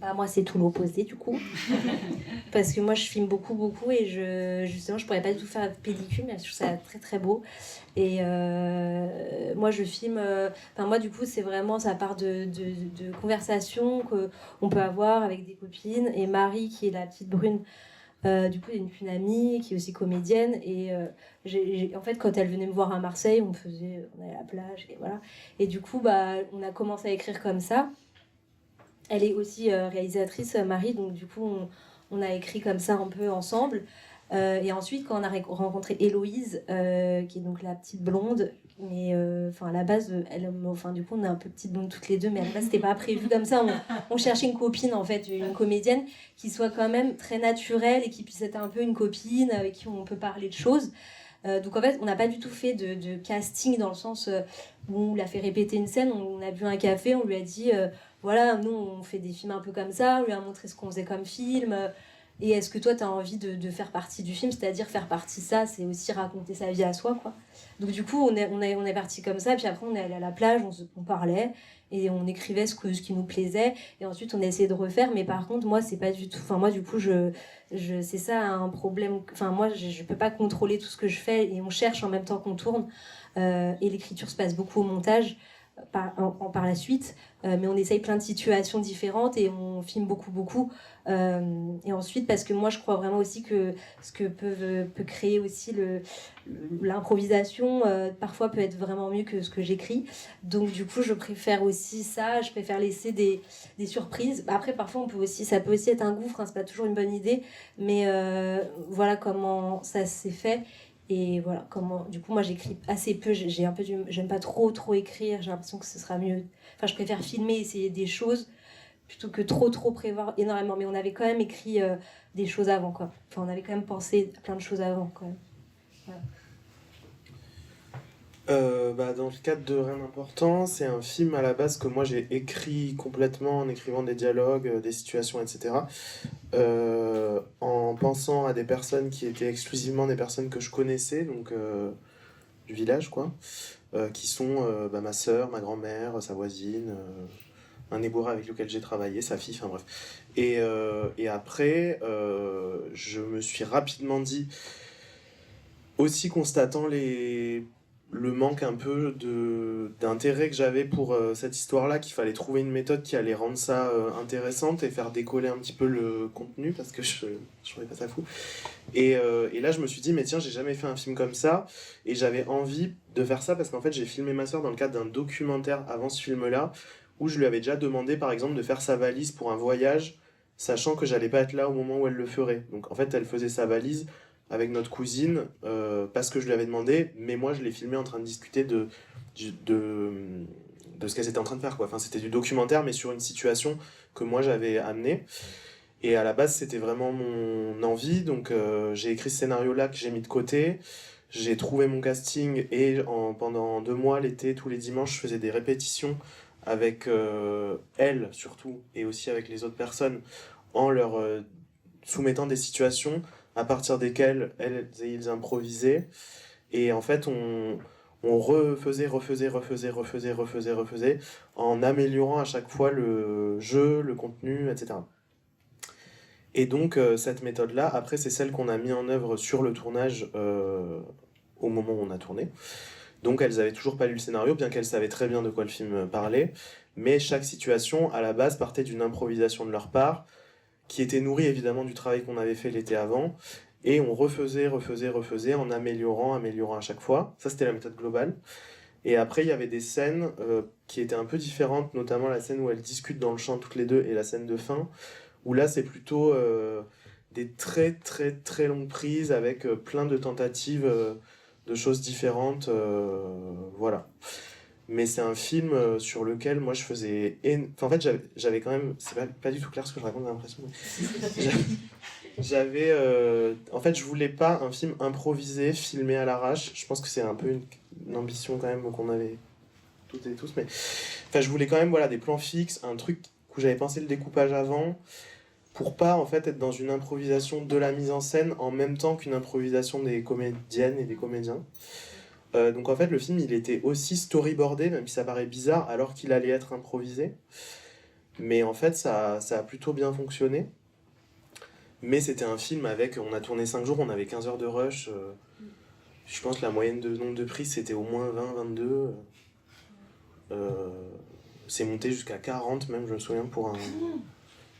Bah, moi, c'est tout l'opposé, du coup. Parce que moi, je filme beaucoup, et justement, je pourrais pas du tout faire de pellicule, mais je trouve ça très, très beau. Et moi, je filme... moi, du coup, c'est vraiment... Ça part de conversations qu'on peut avoir avec des copines. Et Marie, qui est la petite brune, du coup, une amie qui est aussi comédienne. Et en fait, quand elle venait me voir à Marseille, on allait à la plage, et voilà. Et du coup, on a commencé à écrire comme ça. Elle est aussi réalisatrice, Marie, donc du coup, on a écrit comme ça un peu ensemble. Et ensuite, quand on a rencontré Héloïse, qui est donc la petite blonde, mais à la base, du coup, on est un peu petites blondes toutes les deux, mais à la base, c'était pas prévu comme ça. On cherchait une copine, en fait, une comédienne qui soit quand même très naturelle et qui puisse être un peu une copine avec qui on peut parler de choses. Donc en fait, on n'a pas du tout fait de casting dans le sens où on l'a fait répéter une scène, on a bu un café, on lui a dit voilà, nous on fait des films un peu comme ça, on lui a montré ce qu'on faisait comme film, et est-ce que toi tu as envie de faire partie du film, c'est-à-dire faire partie ça, c'est aussi raconter sa vie à soi, quoi. Donc du coup, on est parti comme ça, puis après on est allé à la plage, on parlait, et on écrivait ce qui nous plaisait, et ensuite on a essayé de refaire, mais par contre, moi c'est pas du tout, moi du coup, c'est ça un problème, moi je peux pas contrôler tout ce que je fais, et on cherche en même temps qu'on tourne, et l'écriture se passe beaucoup au montage, par la suite, mais on essaye plein de situations différentes et on filme beaucoup, et ensuite parce que moi je crois vraiment aussi que ce que peut créer aussi l'improvisation parfois peut être vraiment mieux que ce que j'écris, donc du coup je préfère aussi ça, je préfère laisser des surprises. Après parfois ça peut aussi être un gouffre, hein, c'est pas toujours une bonne idée, mais voilà comment ça s'est fait. Et voilà, du coup, moi j'écris assez peu, j'aime pas trop écrire, j'ai l'impression que ce sera mieux. Enfin, je préfère filmer, essayer des choses, plutôt que trop prévoir énormément. Mais on avait quand même écrit des choses avant, quoi. Enfin, on avait quand même pensé à plein de choses avant, quand même. Voilà. Dans le cadre de Rien d'important, c'est un film à la base que moi j'ai écrit complètement en écrivant des dialogues, des situations, etc. En pensant à des personnes qui étaient exclusivement des personnes que je connaissais, donc du village, quoi, qui sont ma sœur, ma grand-mère, sa voisine, un éboueur avec lequel j'ai travaillé, sa fille, enfin bref. Et après, je me suis rapidement dit, aussi constatant le manque un peu d'intérêt que j'avais pour cette histoire-là, qu'il fallait trouver une méthode qui allait rendre ça intéressante et faire décoller un petit peu le contenu, parce que je trouvais pas ça fou. Et là, je me suis dit, mais tiens, j'ai jamais fait un film comme ça, et j'avais envie de faire ça, parce qu'en fait, j'ai filmé ma sœur dans le cadre d'un documentaire avant ce film-là, où je lui avais déjà demandé, par exemple, de faire sa valise pour un voyage, sachant que j'allais pas être là au moment où elle le ferait. Donc en fait, elle faisait sa valise avec notre cousine, parce que je lui avais demandé, mais moi je l'ai filmé en train de discuter de ce qu'elle était en train de faire, quoi. Enfin, c'était du documentaire, mais sur une situation que moi j'avais amenée. Et à la base, c'était vraiment mon envie, donc j'ai écrit ce scénario-là que j'ai mis de côté. J'ai trouvé mon casting et pendant 2 mois, l'été, tous les dimanches, je faisais des répétitions avec elles surtout, et aussi avec les autres personnes, en leur soumettant des situations à partir desquelles elles et ils improvisaient. Et en fait, on refaisait, en améliorant à chaque fois le jeu, le contenu, etc. Et donc, cette méthode-là, après, c'est celle qu'on a mis en œuvre sur le tournage au moment où on a tourné. Donc, elles avaient toujours pas lu le scénario, bien qu'elles savaient très bien de quoi le film parlait. Mais chaque situation, à la base, partait d'une improvisation de leur part, qui était nourrie évidemment du travail qu'on avait fait l'été avant. Et on refaisait, en améliorant à chaque fois. Ça, c'était la méthode globale. Et après, il y avait des scènes qui étaient un peu différentes, notamment la scène où elles discutent dans le champ toutes les deux et la scène de fin, où là, c'est plutôt des très, très, très longues prises avec plein de tentatives de choses différentes. Voilà. Mais c'est un film sur lequel moi je faisais... Enfin, en fait, j'avais quand même... C'est pas du tout clair ce que je raconte, j'ai l'impression. Mais... J'avais... En fait, je voulais pas un film improvisé, filmé à l'arrache. Je pense que c'est un peu une ambition quand même qu'on avait toutes et tous. Mais... Enfin, je voulais quand même des plans fixes, un truc où j'avais pensé le découpage avant, pour pas en fait être dans une improvisation de la mise en scène en même temps qu'une improvisation des comédiennes et des comédiens. Donc en fait le film il était aussi storyboardé, même si ça paraît bizarre, alors qu'il allait être improvisé. Mais en fait ça a plutôt bien fonctionné. Mais c'était un film on a tourné 5 jours, on avait 15 heures de rush. Je pense que la moyenne de nombre de prises c'était au moins 20, 22. C'est monté jusqu'à 40 même, je me souviens, pour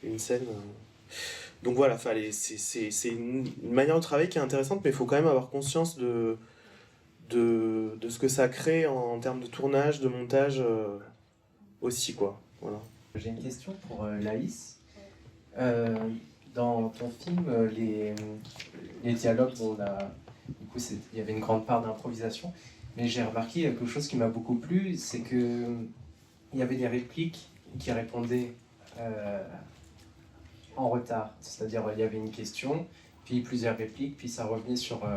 une scène. Donc voilà, c'est une manière de travailler qui est intéressante, mais il faut quand même avoir conscience de ce que ça crée en termes de tournage, de montage aussi, quoi. Voilà. J'ai une question pour Laïs. Dans ton film, les dialogues, du coup, il y avait une grande part d'improvisation, mais j'ai remarqué quelque chose qui m'a beaucoup plu, c'est que il y avait des répliques qui répondaient en retard, c'est-à-dire il y avait une question, puis plusieurs répliques, puis ça revenait sur...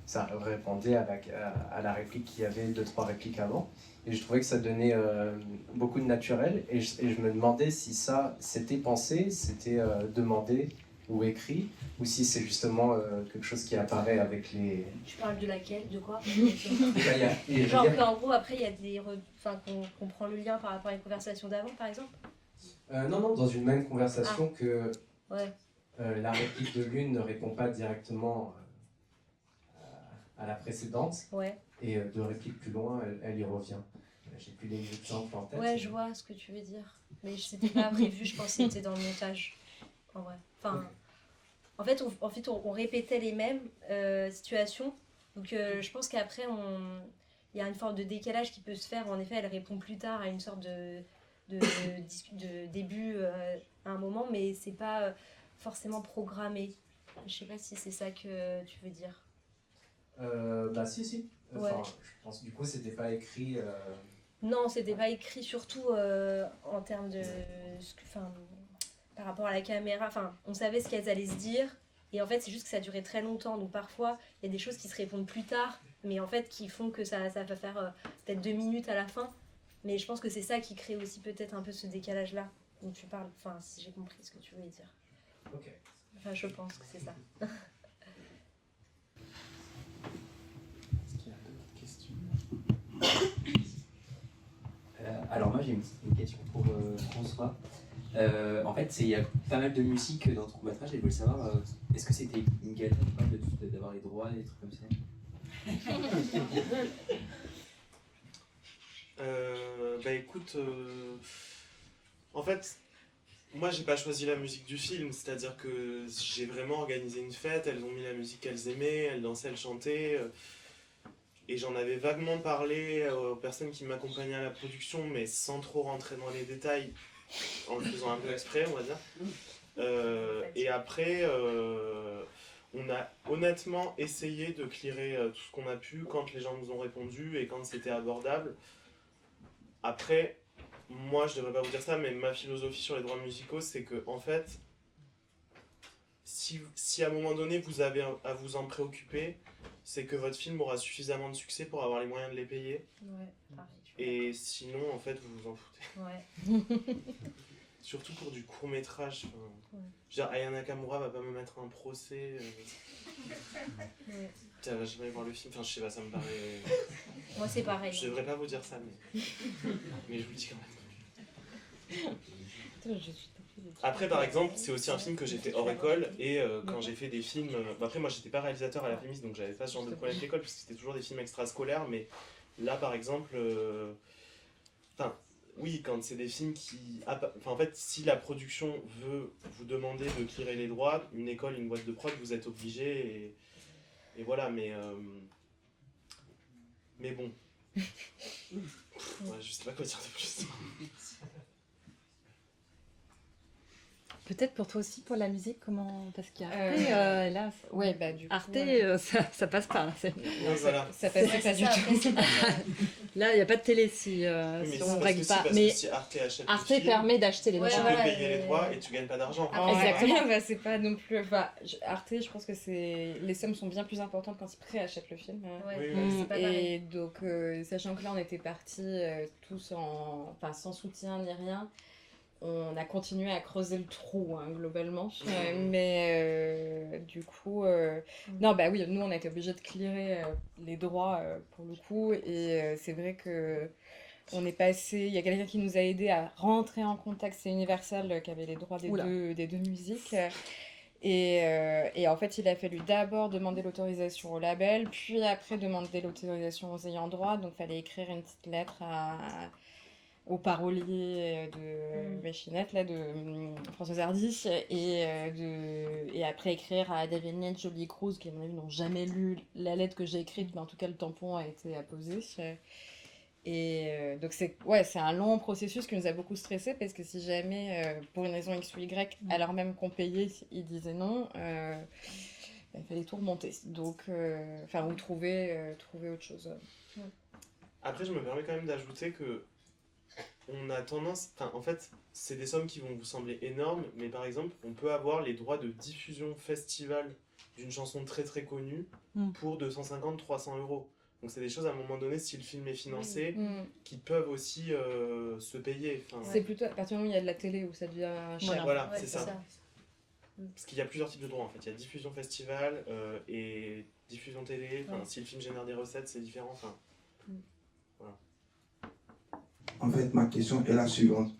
ça répondait à la réplique qu'il y avait, 2-3 répliques avant. Et je trouvais que ça donnait beaucoup de naturel. Et je me demandais si ça, c'était pensé, c'était demandé ou écrit, ou si c'est justement quelque chose qui apparaît avec les... Tu parles de laquelle? De quoi? Genre qu'en gros, après, il y a des... Enfin, qu'on prend le lien par rapport à une conversation d'avant, par exemple? Non, dans une même conversation que ouais. La réplique de l'une ne répond pas directement à la précédente, ouais. Et 2 répliques plus loin, elle y revient. J'ai plus les exemples en tête. Ouais, je vois ce que tu veux dire. Mais c'était pas prévu, je pensais que c'était dans le montage. En vrai. Enfin, okay. En fait, on répétait les mêmes situations. Donc je pense qu'après, il y a une forme de décalage qui peut se faire. En effet, elle répond plus tard à une sorte de début à un moment, mais c'est pas forcément programmé. Je sais pas si c'est ça que tu veux dire. Bah si. Ouais. Enfin, je pense du coup c'était pas écrit. Non, c'était pas écrit surtout en termes de, par rapport à la caméra. Enfin, on savait ce qu'elles allaient se dire, et en fait c'est juste que ça durait très longtemps. Donc parfois il y a des choses qui se répondent plus tard, mais en fait qui font que ça va faire peut-être 2 minutes à la fin. Mais je pense que c'est ça qui crée aussi peut-être un peu ce décalage-là dont tu parles. Enfin, si j'ai compris ce que tu voulais dire. Ok. Enfin, je pense que c'est ça. Alors moi j'ai une question pour François. En fait, il y a pas mal de musique dans ton court-métrage et je voulais savoir, est-ce que c'était une galère d'avoir les droits et des trucs comme ça? Bah écoute, en fait, moi j'ai pas choisi la musique du film, c'est-à-dire que j'ai vraiment organisé une fête, elles ont mis la musique qu'elles aimaient, elles dansaient, elles chantaient, et j'en avais vaguement parlé aux personnes qui m'accompagnaient à la production, mais sans trop rentrer dans les détails, en le faisant un peu exprès, on va dire. Et après, on a honnêtement essayé de clearer tout ce qu'on a pu quand les gens nous ont répondu et quand c'était abordable. Après, moi je devrais pas vous dire ça, mais ma philosophie sur les droits musicaux, c'est que en fait, si à un moment donné vous avez à vous en préoccuper, c'est que votre film aura suffisamment de succès pour avoir les moyens de les payer. Ouais, pareil. Et sinon, en fait, vous vous en foutez. Ouais. Surtout pour du court-métrage. Ouais. Je veux dire, Aya Nakamura va pas me mettre un procès. Ouais. Elle va jamais voir le film. Enfin, je sais pas, ça me paraît. Moi, c'est pareil. Je devrais pas vous dire ça, mais je vous le dis quand même. Après, par exemple, c'est aussi un film que j'ai fait hors école, et quand j'ai fait des films. Après, moi, j'étais pas réalisateur à la Fémis, donc j'avais pas ce genre de problème d'école, parce que c'était toujours des films extrascolaires, mais là, par exemple. Enfin, oui, quand c'est des films qui. Enfin, en fait, si la production veut vous demander de clearer les droits, une école, une boîte de prod, vous êtes obligé, et voilà, mais bon. Ouais, je sais pas quoi dire de plus. Peut-être pour toi aussi, pour la musique, comment... Parce qu'il y a Arte, là, Ouais, bah du coup, Arte, ça passe pas. Là, Donc, voilà. ça passait pas du tout. là, il n'y a pas de télé si, Oui, mais si c'est on parce ne que règle si, pas. parce Mais que si Arte achète Arte le film, permet d'acheter les Ouais, tu droits. peux voilà, payer les et- droits et tu gagnes pas d'argent. Exactement, bah, c'est pas non plus. Enfin, Arte, je pense que les sommes sont bien plus importantes quand ils préachètent le film. Ouais, Oui, ouais, c'est pas pareil. Et donc, sachant que là, on était partis tous sans soutien ni rien, on a continué à creuser le trou, hein, globalement. Mais du coup, non, bah oui, nous, on a été obligés de clearer les droits pour le coup. Et c'est vrai que on est passé. Il y a quelqu'un qui nous a aidé à rentrer en contact. C'est Universal qui avait les droits Oula. des deux musiques. Et en fait, il a fallu d'abord demander l'autorisation au label, puis après demander l'autorisation aux ayants droit. Donc, il fallait écrire une petite lettre au parolier de Machinette, là, de Françoise Hardy, et après écrire à David Lynch, Jolie Cruz, qui à mon avis n'ont jamais lu la lettre que j'ai écrite, mais en tout cas le tampon a été apposé. Et donc c'est un long processus qui nous a beaucoup stressé parce que si jamais, pour une raison X ou Y, alors même qu'on payait, ils disaient non, il fallait tout remonter. Donc, ou trouver autre chose. Après, je me permets quand même d'ajouter que on a tendance. Enfin, en fait, c'est des sommes qui vont vous sembler énormes, mais par exemple, on peut avoir les droits de diffusion festival d'une chanson très très connue pour 250-300 euros. Donc, c'est des choses à un moment donné, si le film est financé, qui peuvent aussi se payer. Enfin, C'est plutôt à partir du moment où il y a de la télé où ça devient cher. Voilà, Ouais, c'est ça. Parce qu'il y a plusieurs types de droits en fait. Il y a diffusion festival et diffusion télé. Enfin, si le film génère des recettes, c'est différent. Enfin, En fait, ma question est la suivante.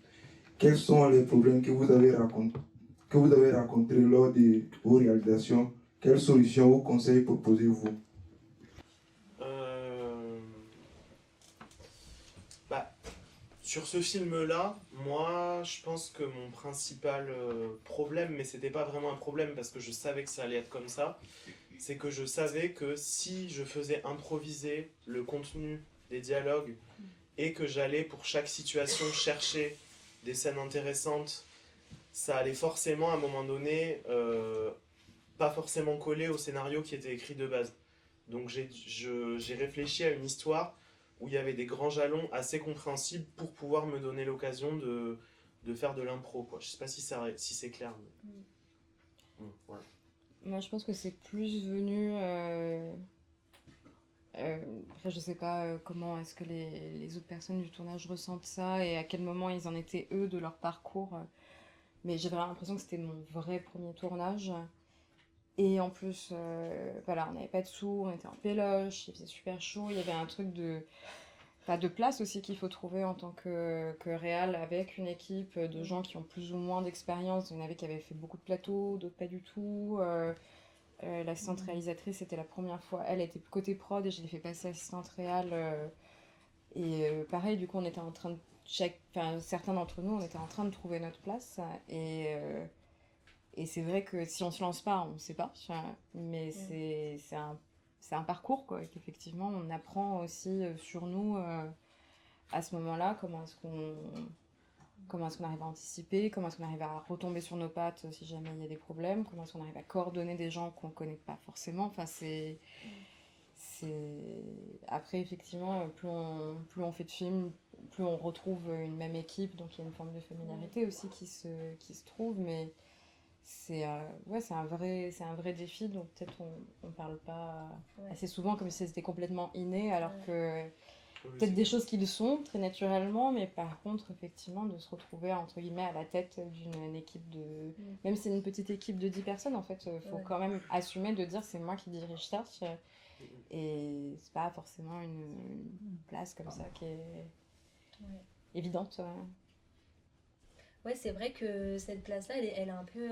Quels sont les problèmes que vous avez rencontrés lors de vos réalisations? Quelles solutions ou conseils proposez-vous? Sur ce film-là, moi, je pense que mon principal problème, mais c'était pas vraiment un problème parce que je savais que ça allait être comme ça, c'est que je savais que si je faisais improviser le contenu des dialogues et que j'allais pour chaque situation chercher des scènes intéressantes, ça allait forcément à un moment donné pas forcément coller au scénario qui était écrit de base. Donc j'ai réfléchi à une histoire où il y avait des grands jalons assez compréhensibles pour pouvoir me donner l'occasion de faire de l'impro, quoi. Je sais pas si c'est clair. Mais... voilà. Moi, je pense que c'est plus venu... Après, je sais pas comment est-ce que les autres personnes du tournage ressentent ça et à quel moment ils en étaient, eux, de leur parcours. Mais j'ai vraiment l'impression que c'était mon vrai premier tournage. Et en plus, on n'avait pas de sous, on était en péloche, il faisait super chaud, il y avait un truc de place aussi qu'il faut trouver en tant que réal avec une équipe de gens qui ont plus ou moins d'expérience. Il y en avait qui avaient fait beaucoup de plateaux, d'autres pas du tout. L'assistante réalisatrice, c'était la première fois. Elle était côté prod et je l'ai fait passer assistante réal. Pareil, du coup, on était en train de... certains d'entre nous, on était en train de trouver notre place. Et c'est vrai que si on se lance pas, on sait pas. Mais c'est un parcours, quoi. Et qu'effectivement, on apprend aussi sur nous à ce moment-là, comment est-ce qu'on arrive à anticiper, comment est-ce qu'on arrive à retomber sur nos pattes si jamais il y a des problèmes, comment est-ce qu'on arrive à coordonner des gens qu'on connaît pas forcément. Enfin, Après, effectivement, plus on fait de films, plus on retrouve une même équipe, donc il y a une forme de familiarité aussi qui se trouve, mais c'est un vrai défi, donc peut-être on parle pas assez souvent comme si c'était complètement inné, alors que peut-être des choses qui le sont très naturellement, mais par contre, effectivement, de se retrouver entre guillemets à la tête d'une équipe même si c'est une petite équipe de 10 personnes, en fait, faut quand même assumer de dire c'est moi qui dirige ça, et c'est pas forcément une place comme ça qui est évidente. Ouais, c'est vrai que cette place-là, elle est un peu...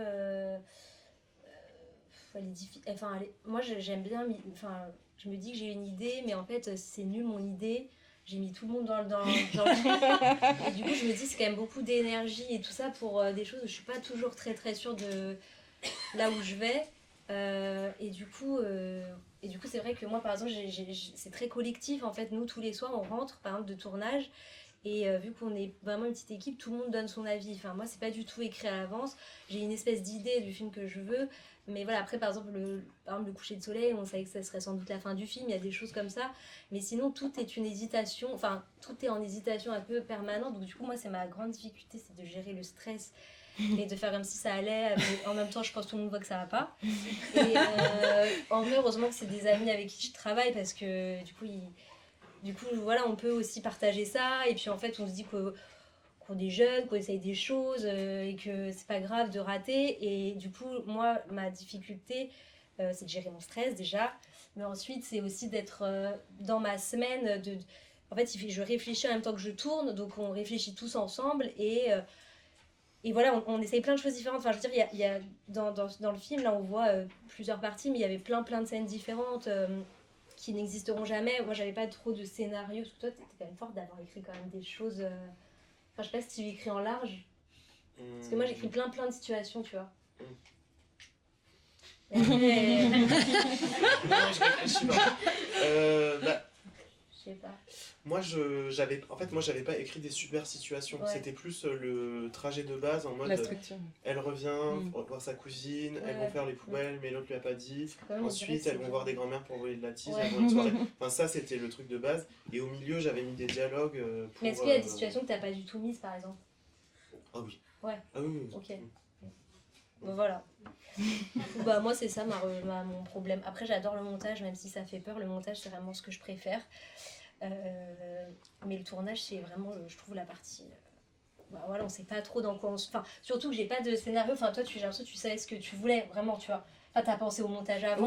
elle est difficile. Enfin, moi, j'aime bien... Enfin, je me dis que j'ai une idée, mais en fait, c'est nul mon idée. J'ai mis tout le monde dans le... Et du coup, je me dis c'est quand même beaucoup d'énergie et tout ça pour des choses où je suis pas toujours très très sûre de là où je vais. Et du coup, c'est vrai que moi, par exemple, c'est très collectif. En fait, nous, tous les soirs, on rentre, par exemple, de tournage. Et vu qu'on est vraiment une petite équipe, tout le monde donne son avis. Enfin, moi, c'est pas du tout écrit à l'avance. J'ai une espèce d'idée du film que je veux. Mais voilà, après, par exemple, le coucher de soleil, on savait que ça serait sans doute la fin du film. Il y a des choses comme ça. Mais sinon, tout est une hésitation. Enfin, tout est en hésitation un peu permanente. Donc, du coup, moi, c'est ma grande difficulté, c'est de gérer le stress et de faire comme si ça allait. Mais en même temps, je pense que tout le monde voit que ça va pas. Et en vrai, heureusement que c'est des amis avec qui je travaille parce que du coup, voilà, on peut aussi partager ça. Et puis, en fait, on se dit qu'on est jeune, qu'on essaye des choses et que c'est pas grave de rater. Et du coup, moi, ma difficulté, c'est de gérer mon stress déjà. Mais ensuite, c'est aussi d'être dans ma semaine. En fait, je réfléchis en même temps que je tourne. Donc, on réfléchit tous ensemble. Et voilà, on essaye plein de choses différentes. Enfin, je veux dire, il y a dans le film, là, on voit plusieurs parties, mais il y avait plein de scènes différentes. Qui n'existeront jamais. Moi, j'avais pas trop de scénario. Parce que toi, t'étais quand même forte d'avoir écrit quand même des choses... Enfin, je sais pas si tu écris en large. Parce que moi, j'écris plein de situations, tu vois. Non, je réfléchis pas. Je sais pas. Moi, j'avais pas écrit des super situations. Ouais. C'était plus le trajet de base en mode. La structure. Elle revient voir sa cousine, elles vont faire les poubelles, mais l'autre lui a pas dit. Ensuite, elles vont voir des grands-mères pour voler de la tise. Elles vont une soirée. Enfin, ça, c'était le truc de base. Et au milieu, j'avais mis des dialogues. Mais est-ce qu'il y a des situations que t'as pas du tout mises, par exemple? Ah oui. Ouais. Ah oui. Ok. Bon, voilà. Bah, moi, c'est ça mon problème. Après, j'adore le montage, même si ça fait peur. Le montage, c'est vraiment ce que je préfère. Mais le tournage, c'est vraiment, je trouve, la partie... Bah, voilà, on sait pas trop dans quoi on se... Enfin, surtout que j'ai pas de scénario. Enfin, toi, j'ai l'impression que tu savais ce que tu voulais, vraiment, tu vois. Enfin, t'as pensé au montage avant.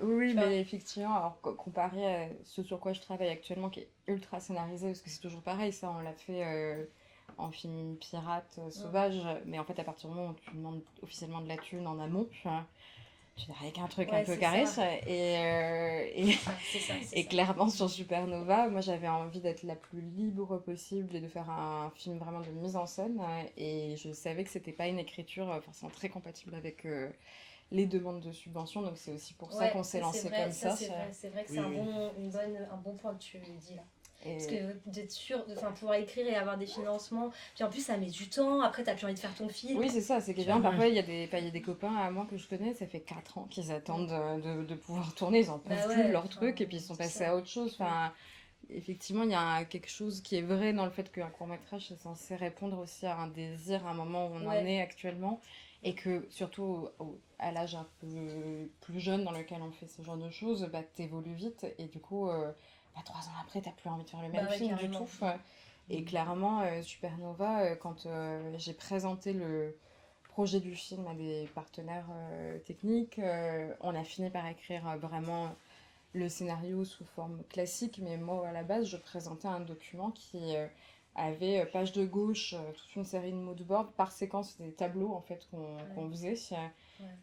Oui, mais effectivement, alors, comparé à ce sur quoi je travaille actuellement, qui est ultra scénarisé, parce que c'est toujours pareil, ça, on l'a fait... en film pirate sauvage, mais en fait à partir du moment où tu demandes officiellement de la thune en amont, tu dirais avec un truc un peu carré et clairement sur Supernova, moi j'avais envie d'être la plus libre possible et de faire un film vraiment de mise en scène, et je savais que c'était pas une écriture forcément très compatible avec les demandes de subvention, donc c'est aussi pour ça qu'on s'est lancé comme ça. C'est vrai que c'est un bon point que tu dis là. Parce que d'être sûr, pouvoir écrire et avoir des financements, puis en plus ça met du temps, après t'as plus envie de faire ton film. Oui, c'est ça, c'est bien. Parfois il y a des copains à moi que je connais, ça fait 4 ans qu'ils attendent de pouvoir tourner, ils en peuvent plus leur truc et puis ils sont passés à autre chose. Enfin, effectivement, il y a quelque chose qui est vrai dans le fait qu'un court-métrage c'est censé répondre aussi à un désir à un moment où on en est actuellement, et que surtout à l'âge un peu plus jeune dans lequel on fait ce genre de choses, t'évolues vite et du coup... 3 ans après, t'as plus envie de faire le même film du tout. Et clairement, Supernova, quand j'ai présenté le projet du film à des partenaires techniques, on a fini par écrire vraiment le scénario sous forme classique, mais moi, à la base, je présentais un document qui avait page de gauche toute une série de moodboards par séquence, des tableaux en fait qu'on faisait.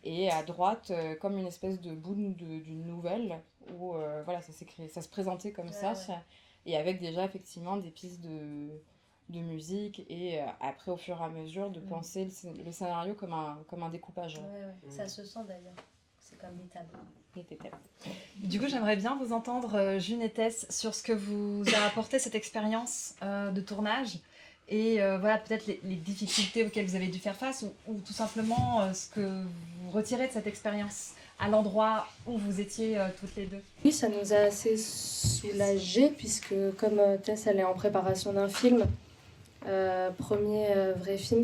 Et à droite, comme une espèce de bout d'une nouvelle où voilà, ça se présentait comme ça, et avec déjà effectivement des pistes de musique, et après au fur et à mesure de penser le scénario comme un découpage. Ça se sent d'ailleurs, c'est comme des tableaux. Du coup, j'aimerais bien vous entendre, June et Tess, sur ce que vous a apporté cette expérience de tournage. Et voilà, peut-être les difficultés auxquelles vous avez dû faire face, ou tout simplement ce que vous retirez de cette expérience à l'endroit où vous étiez toutes les deux. Oui, ça nous a assez soulagés, puisque comme Tess, elle est en préparation d'un film, Premier vrai film,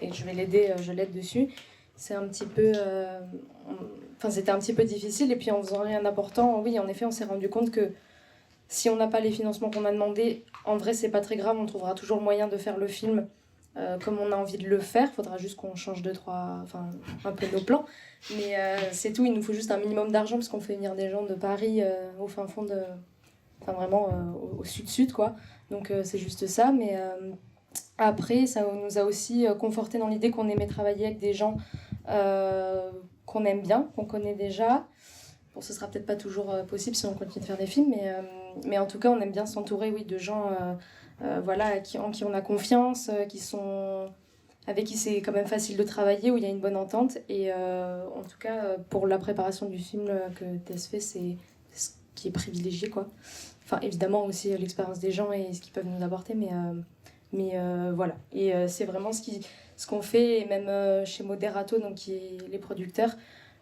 et je vais l'aider, je l'aide dessus. C'est un petit peu, c'était un petit peu difficile. Et puis en faisant rien d'important, oui, en effet, on s'est rendu compte que si on n'a pas les financements qu'on a demandé, en vrai, c'est pas très grave. On trouvera toujours le moyen de faire le film comme on a envie de le faire. Il faudra juste qu'on change un peu nos plans. Mais c'est tout. Il nous faut juste un minimum d'argent parce qu'on fait venir des gens de Paris au fin fond de, vraiment au sud-sud, quoi. Donc c'est juste ça. Mais après, ça nous a aussi conforté dans l'idée qu'on aimait travailler avec des gens qu'on aime bien, qu'on connaît déjà. Bon, ce sera peut-être pas toujours possible si on continue de faire des films, mais en tout cas, on aime bien s'entourer, oui, de gens en qui on a confiance, avec qui c'est quand même facile de travailler, où il y a une bonne entente. Et en tout cas, pour la préparation du film que Tess fait, c'est ce qui est privilégié, quoi. Enfin, évidemment aussi l'expérience des gens et ce qu'ils peuvent nous apporter, mais voilà. Et c'est vraiment ce qu'on fait, et même chez Moderato, donc qui est les producteurs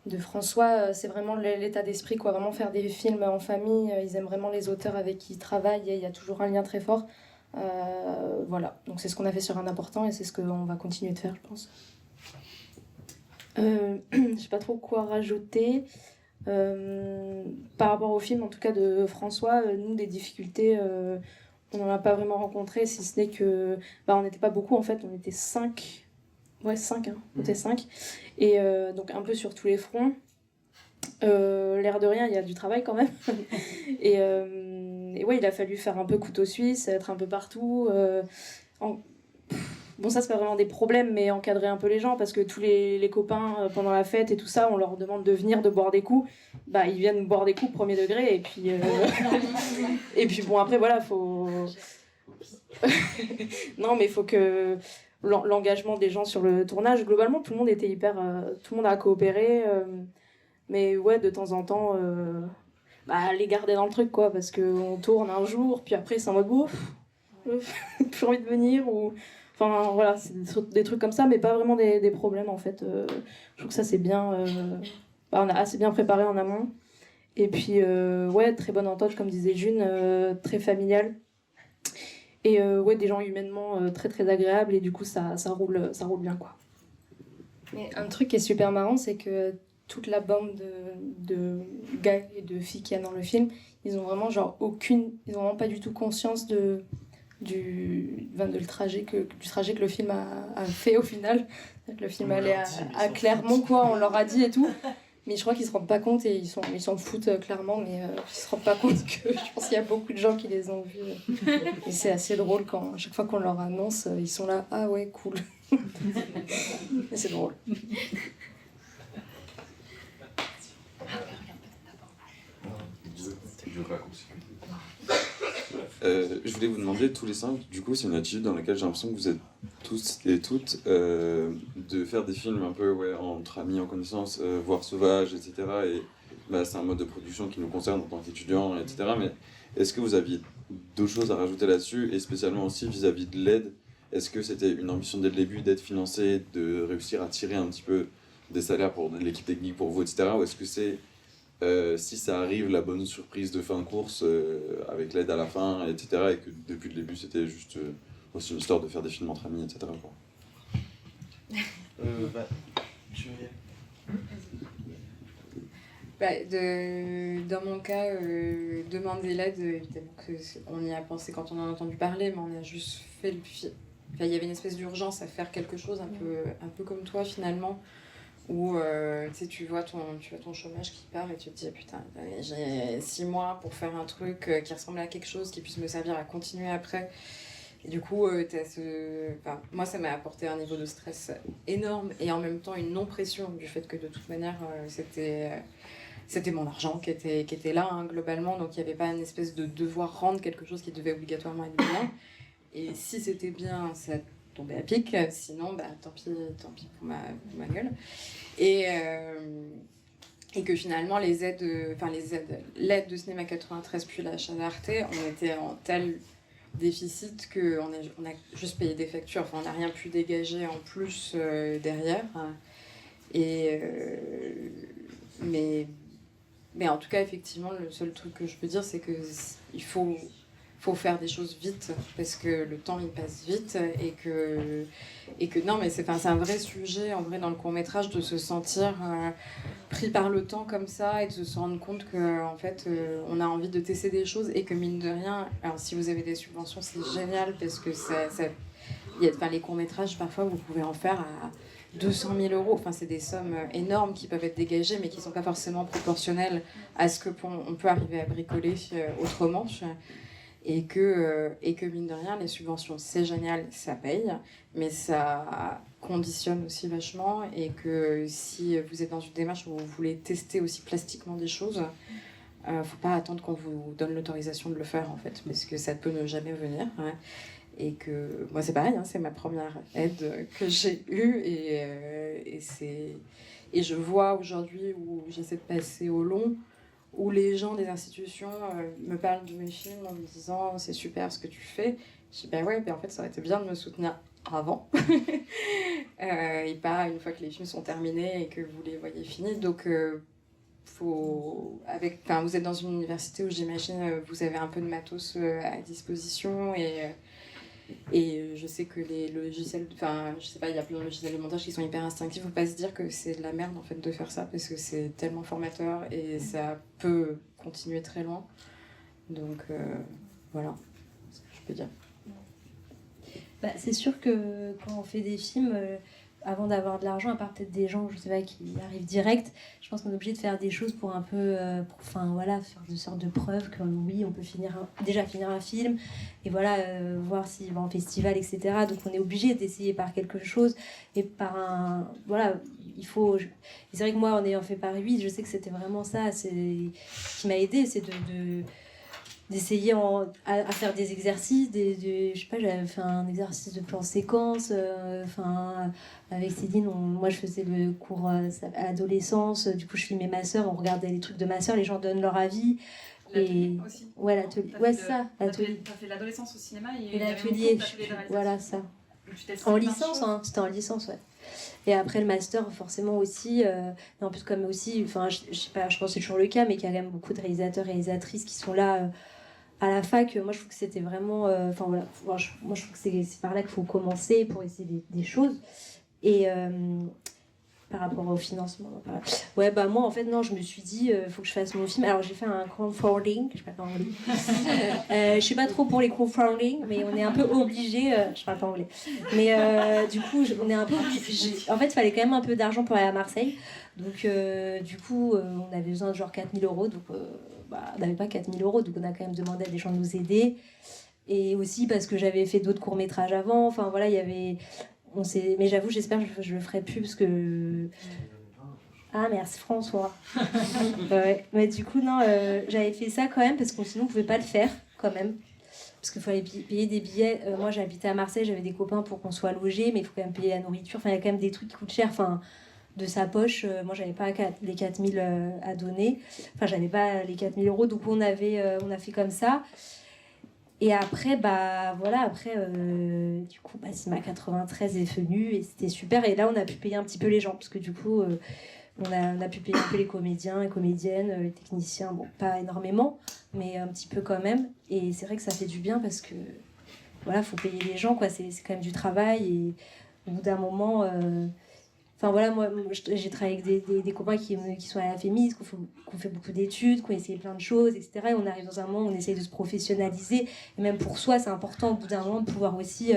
de François, c'est vraiment l'état d'esprit, quoi. Vraiment faire des films en famille, ils aiment vraiment les auteurs avec qui ils travaillent, et il y a toujours un lien très fort. Voilà, donc c'est ce qu'on a fait sur Un Important et c'est ce qu'on va continuer de faire, je pense. Je sais pas trop quoi rajouter. Par rapport au film, en tout cas de François, nous, des difficultés, on n'en a pas vraiment rencontré, si ce n'est que on n'était pas beaucoup, en fait, on était 5. Ouais, 5, hein. On était 5. Et donc un peu sur tous les fronts. L'air de rien, il y a du travail quand même. Et ouais, il a fallu faire un peu couteau suisse, être un peu partout. Bon, ça, c'est pas vraiment des problèmes, mais encadrer un peu les gens, parce que tous les copains, pendant la fête et tout ça, on leur demande de venir, de boire des coups. Bah, ils viennent boire des coups premier degré, et puis... et puis bon, après, voilà, faut... Non, mais il faut que... L'engagement des gens sur le tournage, globalement, tout le monde était hyper... tout le monde a coopéré, mais ouais, de temps en temps... les garder dans le truc, quoi, parce qu'on tourne un jour, puis après, c'est en mode... plus envie de venir, ou... Enfin, voilà, c'est des trucs comme ça, mais pas vraiment des problèmes, en fait. Je trouve que ça, c'est bien... on a assez bien préparé en amont. Et puis, ouais, très bonne entente, comme disait June, très familiale. Et ouais, des gens humainement très, très agréables, et du coup, ça roule bien, quoi. Mais un truc qui est super marrant, c'est que toute la bande de gars et de filles qu'il y a dans le film, ils ont vraiment, ils ont vraiment pas du tout conscience du trajet que le film a fait au final. Le film allait à Clermont, quoi, on leur a dit et tout. Mais je crois qu'ils se rendent pas compte, et ils s'en foutent clairement, mais ils se rendent pas compte que je pense qu'il y a beaucoup de gens qui les ont vus. Et c'est assez drôle quand, à chaque fois qu'on leur annonce, ils sont là, ah ouais, cool. Mais c'est drôle. Je voulais vous demander, tous les 5, du coup, c'est une attitude dans laquelle j'ai l'impression que vous êtes tous et toutes, de faire des films un peu entre amis, en connaissance, voire sauvages, etc. Et c'est un mode de production qui nous concerne en tant qu'étudiants, etc. Mais est-ce que vous aviez d'autres choses à rajouter là-dessus, et spécialement aussi vis-à-vis de l'aide? Est-ce que c'était une ambition dès le début d'être financé, de réussir à tirer un petit peu des salaires pour l'équipe technique pour vous, etc. Ou est-ce que c'est, si ça arrive, la bonne surprise de fin de course avec l'aide à la fin, etc. Et que depuis le début, c'était juste aussi une histoire de faire des films entre amis, etc. quoi. Dans mon cas, demander l'aide, évidemment qu'on y a pensé quand on en a entendu parler, mais on a juste fait le film. Enfin, il y avait une espèce d'urgence à faire quelque chose un peu comme toi finalement, où tu vois ton chômage qui part et tu te dis putain, j'ai 6 mois pour faire un truc qui ressemble à quelque chose qui puisse me servir à continuer après. Et du coup, moi ça m'a apporté un niveau de stress énorme, et en même temps une non-pression du fait que de toute manière c'était mon argent qui était là, hein, globalement, donc il n'y avait pas une espèce de devoir rendre quelque chose qui devait obligatoirement être bien. Et si c'était bien, ça tombait à pic, sinon tant pis pour ma gueule. Et que finalement l'aide de Cinéma 93 puis l'achat d'Arte, on était en tel déficit qu'on a juste payé des factures, on n'a rien pu dégager en plus derrière. Mais en tout cas, effectivement, le seul truc que je peux dire, c'est qu'il faut faut faire des choses vite parce que le temps il passe vite et que non mais c'est un vrai sujet en vrai dans le court-métrage de se sentir pris par le temps comme ça et de se rendre compte que en fait on a envie de tester des choses et que mine de rien, alors si vous avez des subventions c'est génial parce que les courts-métrages parfois vous pouvez en faire à 200 000 euros, enfin c'est des sommes énormes qui peuvent être dégagées mais qui ne sont pas forcément proportionnelles à ce qu'on peut arriver à bricoler autrement. Et que mine de rien, les subventions, c'est génial, ça paye, mais ça conditionne aussi vachement. Et que si vous êtes dans une démarche où vous voulez tester aussi plastiquement des choses, faut pas attendre qu'on vous donne l'autorisation de le faire, en fait, parce que ça peut ne jamais venir. Ouais. Et que moi, c'est pareil, hein, c'est ma première aide que j'ai eue. Et je vois aujourd'hui où j'essaie de passer au long, où les gens des institutions me parlent de mes films en me disant c'est super ce que tu fais. Je dis bah ouais, en fait ça aurait été bien de me soutenir avant et pas une fois que les films sont terminés et que vous les voyez finis. Donc vous êtes dans une université où j'imagine vous avez un peu de matos à disposition et je sais que les logiciels, je sais pas, il y a plein de logiciels de montage qui sont hyper instinctifs. Faut pas se dire que c'est de la merde en fait de faire ça parce que c'est tellement formateur et ça peut continuer très loin. Donc voilà ce que je peux dire. Bah, c'est sûr que quand on fait des films, avant d'avoir de l'argent, à part peut-être des gens, je sais pas, qui arrivent direct, je pense qu'on est obligé de faire des choses pour un peu, faire une sorte de preuve que oui, on peut finir un film, et voilà, voir s'il va en festival, etc. Donc on est obligé d'essayer par quelque chose, et par un, voilà, il faut. C'est vrai que moi, en ayant fait Paris 8, je sais que c'était vraiment ça, qui m'a aidé, c'est d'essayer à faire des exercices, je sais pas, j'avais fait un exercice de plan séquence, avec Céline, moi je faisais le cours à l'adolescence, du coup je filmais ma sœur, on regardait les trucs de ma sœur, les gens donnent leur avis. L'atelier aussi. Ouais, l'atelier. Ouais, ça, l'atelier. T'as fait l'adolescence au cinéma et l'atelier, voilà ça. En licence, hein, c'était en licence, ouais. Et après le master, forcément aussi, en plus comme aussi, je sais pas, je pense que c'est toujours le cas, mais qu'il y a quand même beaucoup de réalisateurs et réalisatrices qui sont là à la fac. Moi je trouve que c'était vraiment, moi je trouve que c'est par là qu'il faut commencer pour essayer des choses. Et par rapport au financement, ouais, bah moi en fait non, je me suis dit faut que je fasse mon film. Alors j'ai fait un crowdfunding, je sais pas comment on dit. Je sais pas trop pour les crowdfunding, mais on est un peu obligé, je parle pas anglais, mais du coup on est un peu obligé. En fait il fallait quand même un peu d'argent pour aller à Marseille, donc du coup on avait besoin de genre 4 000 euros, donc on n'avait pas 4 000 euros, donc on a quand même demandé à des gens de nous aider, et aussi parce que j'avais fait d'autres courts métrages avant, enfin voilà, il y avait. Mais j'avoue, j'espère que je le ferai plus parce que. Ah, merci François. Ouais. Mais du coup, non, j'avais fait ça quand même parce que sinon on pouvait pas le faire quand même. Parce qu'il fallait payer des billets. Moi, j'habitais à Marseille, j'avais des copains pour qu'on soit logés, mais il faut quand même payer la nourriture. Enfin, il y a quand même des trucs qui coûtent cher. Enfin, de sa poche, moi, j'avais pas les 4 000 à donner. Enfin, j'avais pas les 4 000 euros. Donc, on a fait comme ça. Et après, du coup, Cinema 93 est venu et c'était super. Et là, on a pu payer un petit peu les gens parce que du coup, on a pu payer un peu les comédiens, les comédiennes, les techniciens. Bon, pas énormément, mais un petit peu quand même. Et c'est vrai que ça fait du bien parce que, voilà, faut payer les gens, quoi. C'est quand même du travail et au bout d'un moment... moi j'ai travaillé avec des copains qui sont à la FEMIS, qui ont fait beaucoup d'études, qui ont essayé plein de choses, etc. Et on arrive dans un moment où on essaye de se professionnaliser. Et même pour soi, c'est important au bout d'un moment de pouvoir aussi...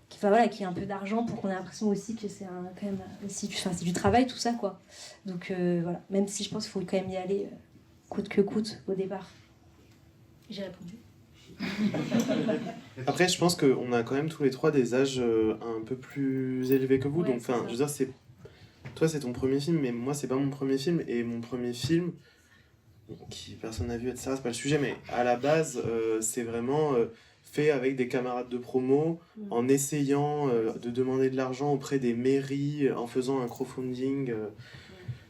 qu'il y ait un peu d'argent pour qu'on ait l'impression aussi que c'est quand même aussi c'est du travail, tout ça, quoi. Donc voilà, même si je pense qu'il faut quand même y aller coûte que coûte au départ. J'ai répondu. Après, je pense qu'on a quand même tous les trois des âges un peu plus élevés que vous. Ouais, donc, je veux dire, toi, c'est ton premier film, mais moi, c'est pas mon premier film. Et mon premier film, qui personne n'a vu, etc., c'est pas le sujet, mais à la base, c'est vraiment fait avec des camarades de promo, en essayant de demander de l'argent auprès des mairies, en faisant un crowdfunding.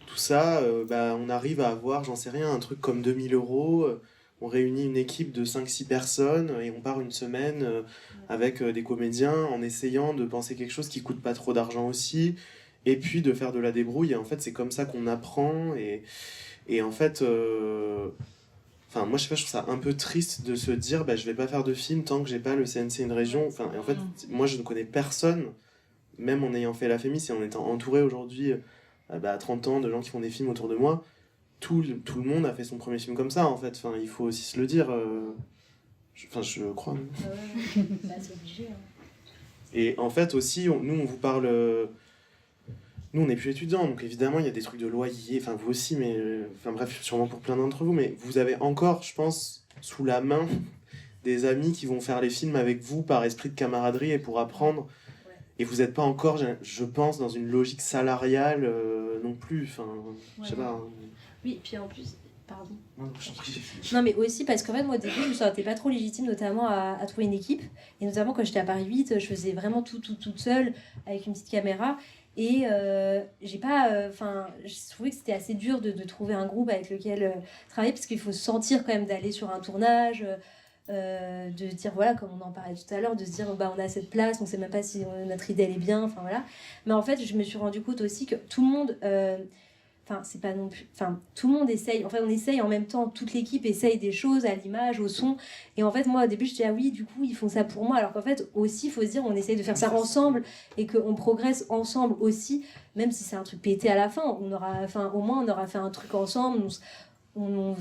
Tout ça, on arrive à avoir, j'en sais rien, un truc comme 2 000 euros. On réunit une équipe de 5-6 personnes et on part une semaine avec des comédiens en essayant de penser quelque chose qui coûte pas trop d'argent aussi, et puis de faire de la débrouille. Et en fait, c'est comme ça qu'on apprend. Et en fait, Enfin, moi, je sais pas, je trouve ça un peu triste de se dire, je vais pas faire de film tant que j'ai pas le CNC une région. Enfin, et en fait, moi, je ne connais personne, même en ayant fait la Fémis et en étant entouré aujourd'hui, à 30 ans, de gens qui font des films autour de moi. Tout le monde a fait son premier film comme ça, en fait. Enfin, il faut aussi se le dire. Je crois. C'est obligé. Et en fait, aussi, nous, on vous parle... Nous, on n'est plus étudiants, donc évidemment, il y a des trucs de loyer, enfin vous aussi, mais bref, sûrement pour plein d'entre vous, mais vous avez encore, je pense, sous la main des amis qui vont faire les films avec vous par esprit de camaraderie et pour apprendre. Ouais. Et vous n'êtes pas encore, je pense, dans une logique salariale non plus. Enfin, je sais pas. Hein. Oui, puis en plus, pardon. Non, mais aussi parce qu'en fait, moi, au début, je me sentais pas trop légitime, notamment à trouver une équipe. Et notamment quand j'étais à Paris 8, je faisais vraiment tout toute seule, avec une petite caméra. Et j'ai pas, je trouvais que c'était assez dur de trouver un groupe avec lequel travailler, parce qu'il faut se sentir quand même d'aller sur un tournage, de se dire, voilà, comme on en parlait tout à l'heure, de se dire, on a cette place, on sait même pas si notre idée elle est bien, enfin voilà. Mais en fait, je me suis rendu compte aussi que tout le monde... c'est pas non plus... tout le monde essaye. En fait, on essaye en même temps. Toute l'équipe essaye des choses à l'image, au son. Et en fait, moi, au début, je disais, ah oui, du coup, ils font ça pour moi. Alors qu'en fait, aussi, il faut se dire, on essaye de faire ça ensemble et qu'on progresse ensemble aussi. Même si c'est un truc pété à la fin, au moins, on aura fait un truc ensemble. On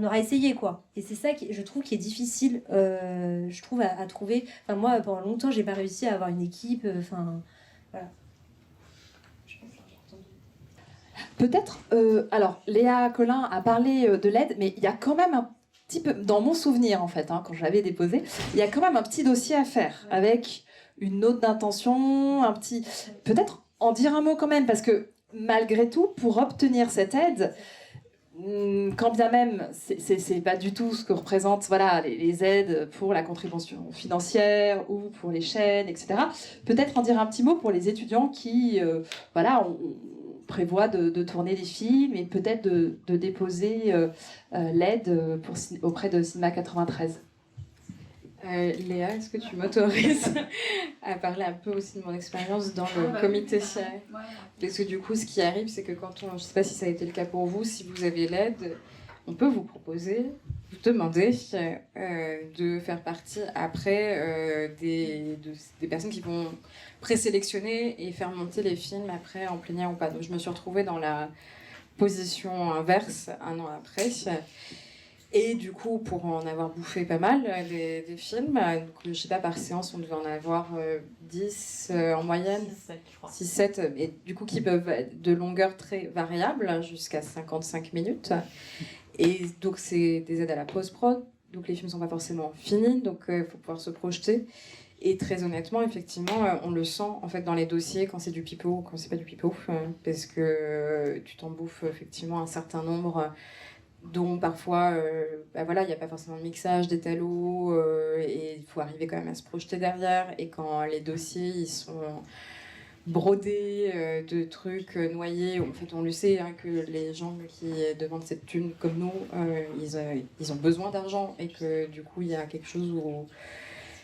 aura essayé, quoi. Et c'est ça, je trouve, qui est difficile, je trouve, à trouver. Moi, pendant longtemps, j'ai pas réussi à avoir une équipe. Voilà. Peut-être, alors Léa Collin a parlé de l'aide, mais il y a quand même un petit peu, dans mon souvenir en fait, quand je l'avais déposé, il y a quand même un petit dossier à faire avec une note d'intention, peut-être en dire un mot quand même, parce que malgré tout, pour obtenir cette aide, quand bien même c'est pas du tout ce que représentent les aides pour la contribution financière ou pour les chaînes, etc. Peut-être en dire un petit mot pour les étudiants qui, prévoit de tourner des films et peut-être de déposer l'aide auprès de Cinéma 93. Léa, est-ce que tu m'autorises à parler un peu aussi de mon expérience dans le comité? Parce que du coup, ce qui arrive, c'est que je ne sais pas si ça a été le cas pour vous, si vous avez l'aide, on peut vous proposer, vous demander de faire partie après des personnes qui vont présélectionner et faire monter les films après en plénière ou pas. Donc je me suis retrouvée dans la position inverse un an après. Et du coup, pour en avoir bouffé pas mal des films, donc, je sais pas, par séance, on devait en avoir 10 en moyenne, 6-7, et du coup qui peuvent être de longueur très variable, jusqu'à 55 minutes. Et donc c'est des aides à la post-prod, donc les films sont pas forcément finis, donc il faut pouvoir se projeter. Et très honnêtement, effectivement, on le sent en fait dans les dossiers quand c'est du pipeau, quand c'est pas du pipeau, parce que tu t'en bouffes effectivement un certain nombre, dont parfois, il n'y a pas forcément de mixage, d'étalo, et il faut arriver quand même à se projeter derrière. Et quand les dossiers ils sont brodés de trucs noyés, en fait on le sait que les gens qui demandent cette thune comme nous, ils ont besoin d'argent, et que du coup il y a quelque chose où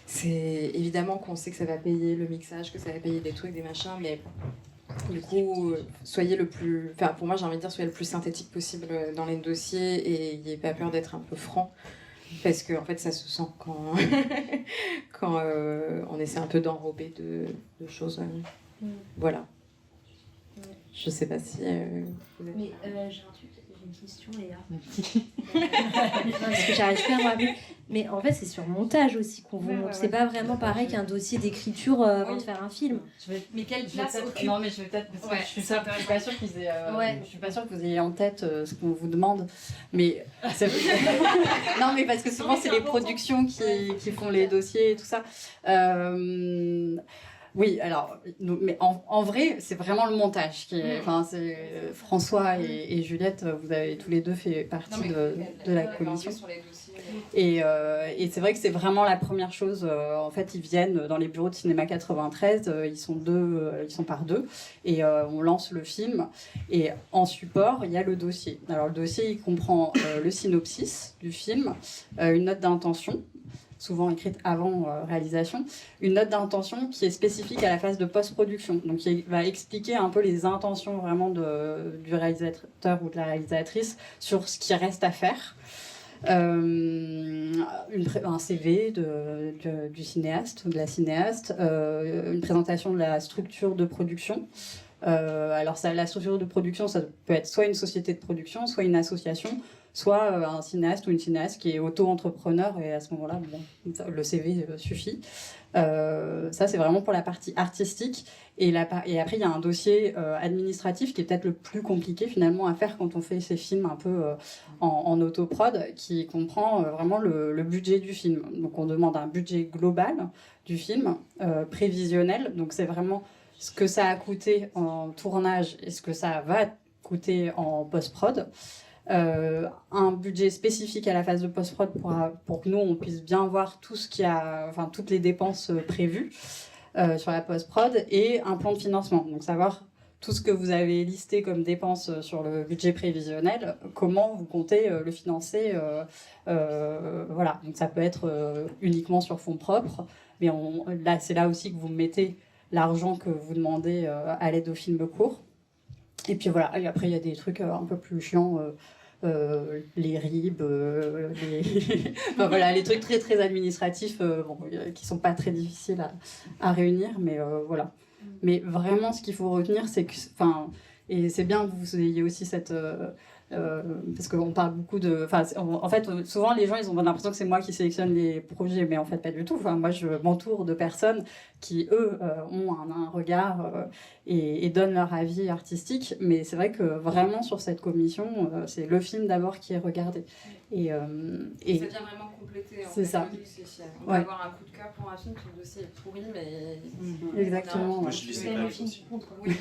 c'est évidemment qu'on sait que ça va payer le mixage, que ça va payer des trucs, des machins, mais du coup, soyez le plus... pour moi, j'ai envie de dire, soyez le plus synthétique possible dans les dossiers, et n'ayez pas peur d'être un peu franc, parce que en fait, ça se sent quand, quand on essaie un peu d'enrober de choses. Voilà. Je sais pas si... Mais j'ai un truc... Une question, Léa. Parce que j'arrive pas à me rappeler. Mais en fait, c'est sur montage aussi qu'on vous montre. C'est pas vraiment pareil qu'un dossier d'écriture avant de faire un film. Mais quelle place occupe... Non, mais je vais peut-être... Parce que je suis pas sûre qu'ils aient... Je suis pas sûre que vous ayez en tête ce qu'on vous demande. Mais... non, mais parce que souvent, c'est les productions qui font les dossiers et tout ça. Oui, alors, mais en vrai, c'est vraiment le montage qui est... c'est François et Juliette, vous avez tous les deux fait partie de la commission. Et c'est vrai que c'est vraiment la première chose. En fait, ils viennent dans les bureaux de Cinéma 93, ils sont par deux, et on lance le film. Et en support, il y a le dossier. Alors, le dossier, il comprend le synopsis du film, une note d'intention, souvent écrite avant réalisation, une note d'intention qui est spécifique à la phase de post-production, donc qui va expliquer un peu les intentions vraiment du réalisateur ou de la réalisatrice sur ce qui reste à faire. Un CV du cinéaste ou de la cinéaste, une présentation de la structure de production. Alors la structure de production, ça peut être soit une société de production, soit une association, soit un cinéaste ou une cinéaste qui est auto-entrepreneur, et à ce moment-là, bon, le CV suffit. Ça, c'est vraiment pour la partie artistique. Et après, il y a un dossier administratif qui est peut-être le plus compliqué finalement à faire quand on fait ces films un peu en autoprod, qui comprend vraiment le budget du film. Donc on demande un budget global du film, prévisionnel. Donc c'est vraiment ce que ça a coûté en tournage et ce que ça va coûter en post-prod. Un budget spécifique à la phase de post-prod pour que nous, on puisse bien voir toutes les dépenses prévues sur la post-prod, et un plan de financement. Donc savoir tout ce que vous avez listé comme dépenses sur le budget prévisionnel, comment vous comptez le financer. Voilà. Donc ça peut être uniquement sur fonds propres, mais c'est là aussi que vous mettez l'argent que vous demandez à l'aide au film court. Et puis voilà, et après il y a des trucs un peu plus chiants, les RIB, enfin, voilà, les trucs très très administratifs qui sont pas très difficiles à réunir, mais voilà. Mais vraiment, ce qu'il faut retenir, c'est que, et c'est bien que vous ayez aussi cette parce qu'on parle beaucoup de... En fait, souvent, les gens, ils ont l'impression que c'est moi qui sélectionne les projets, mais en fait, pas du tout. Moi, je m'entoure de personnes qui, eux, ont un regard et donnent leur avis artistique. Mais c'est vrai que vraiment, sur cette commission, c'est le film d'abord qui est regardé. Et ça vient vraiment compléter. C'est ça. On va avoir un coup de cœur pour un film, le dossier est pourri, mais... Exactement. Moi, je lisais pas aussi. Oui.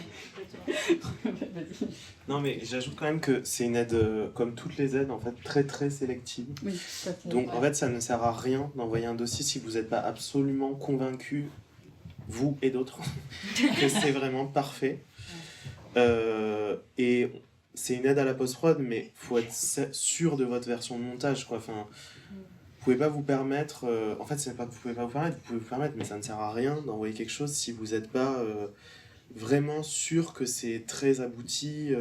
Non, mais j'ajoute quand même que c'est une aide, comme toutes les aides, en fait, très très sélective. Oui, donc, en fait, ça ne sert à rien d'envoyer un dossier si vous n'êtes pas absolument convaincu, vous et d'autres, que c'est vraiment parfait. Et c'est une aide à la post-prod, mais il faut être sûr de votre version de montage, quoi. Enfin, vous pouvez pas vous permettre... en fait, c'est pas que vous pouvez pas vous permettre, vous pouvez vous permettre, mais ça ne sert à rien d'envoyer quelque chose si vous n'êtes pas vraiment sûr que c'est très abouti.